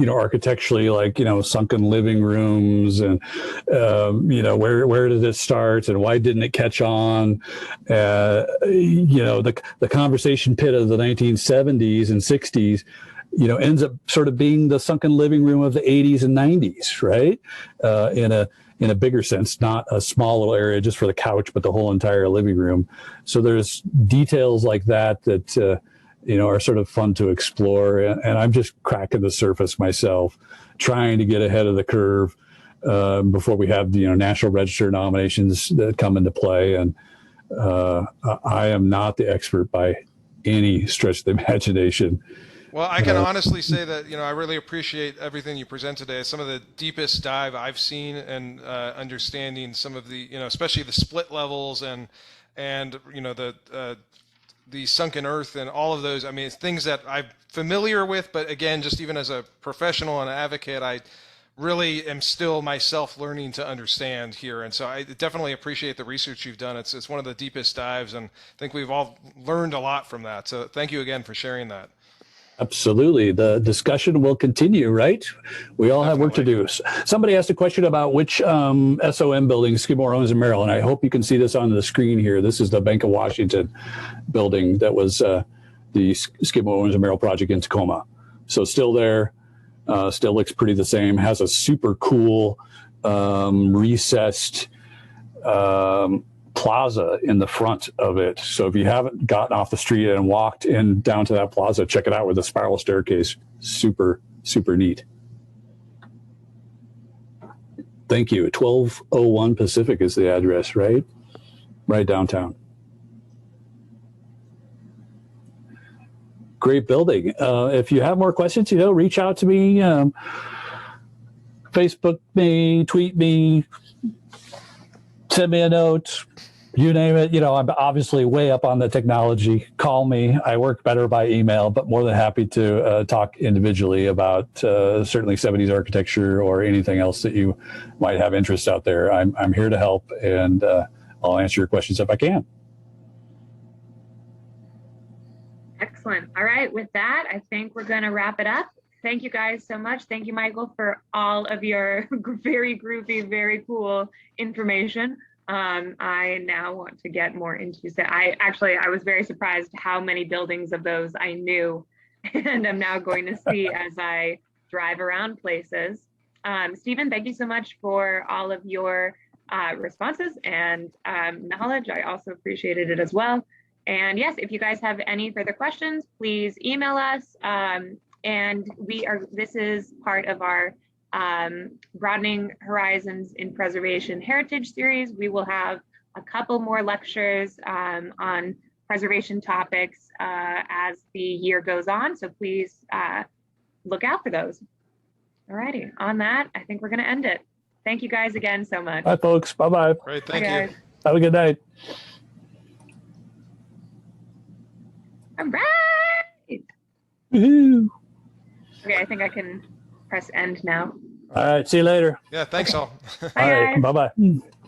architecturally, like, sunken living rooms and, where did it start and why didn't it catch on? The conversation pit of the 1970s and 60s, ends up sort of being the sunken living room of the 80s and 90s, right? In a bigger sense, not a small little area just for the couch, but the whole entire living room. So there's details like that are sort of fun to explore. And I'm just cracking the surface myself, trying to get ahead of the curve before we have the National Register nominations that come into play. And I am not the expert by any stretch of the imagination. Well, I can honestly say that, I really appreciate everything you present today. Some of the deepest dive I've seen, and understanding some of the, especially the split levels and the sunken earth and all of those. I mean, it's things that I'm familiar with, but again, just even as a professional and an advocate, I really am still myself learning to understand here. And so I definitely appreciate the research you've done. It's one of the deepest dives, and I think we've all learned a lot from that. So thank you again for sharing that. Absolutely. The discussion will continue, right? We all have work to do. Somebody asked a question about which SOM building Skidmore owns in Maryland. I hope you can see this on the screen here. This is the Bank of Washington building that was the Skidmore owns in Maryland project in Tacoma. So still there, still looks pretty the same. Has a super cool recessed plaza in the front of it. So if you haven't gotten off the street and walked in down to that plaza, check it out with a spiral staircase. Super, super neat. Thank you. 1201 Pacific is the address, right? Right downtown. Great building. If you have more questions, reach out to me. Facebook me, tweet me, send me a note. You name it. I'm obviously way up on the technology. Call me. I work better by email, but more than happy to talk individually about certainly 70s architecture or anything else that you might have interest out there. I'm here to help, and I'll answer your questions if I can. Excellent. All right. With that, I think we're going to wrap it up. Thank you guys so much. Thank you, Michael, for all of your very groovy, very cool information. I now want to get more into it. I was very surprised how many buildings of those I knew, and I'm now going to see as I drive around places. Stephen, thank you so much for all of your responses and knowledge. I also appreciated it as well. And yes, if you guys have any further questions, please email us. And this is part of our Broadening Horizons in Preservation Heritage series. We will have a couple more lectures on preservation topics as the year goes on. So please look out for those. All righty. On that, I think we're going to end it. Thank you guys again so much. Bye, folks. Bye-bye. Great. Thank you. Guys. Have a good night. All right. Woohoo. Okay, I think I can press end now. All right. See you later. Yeah, thanks all. Bye, All right. guys. Bye-bye.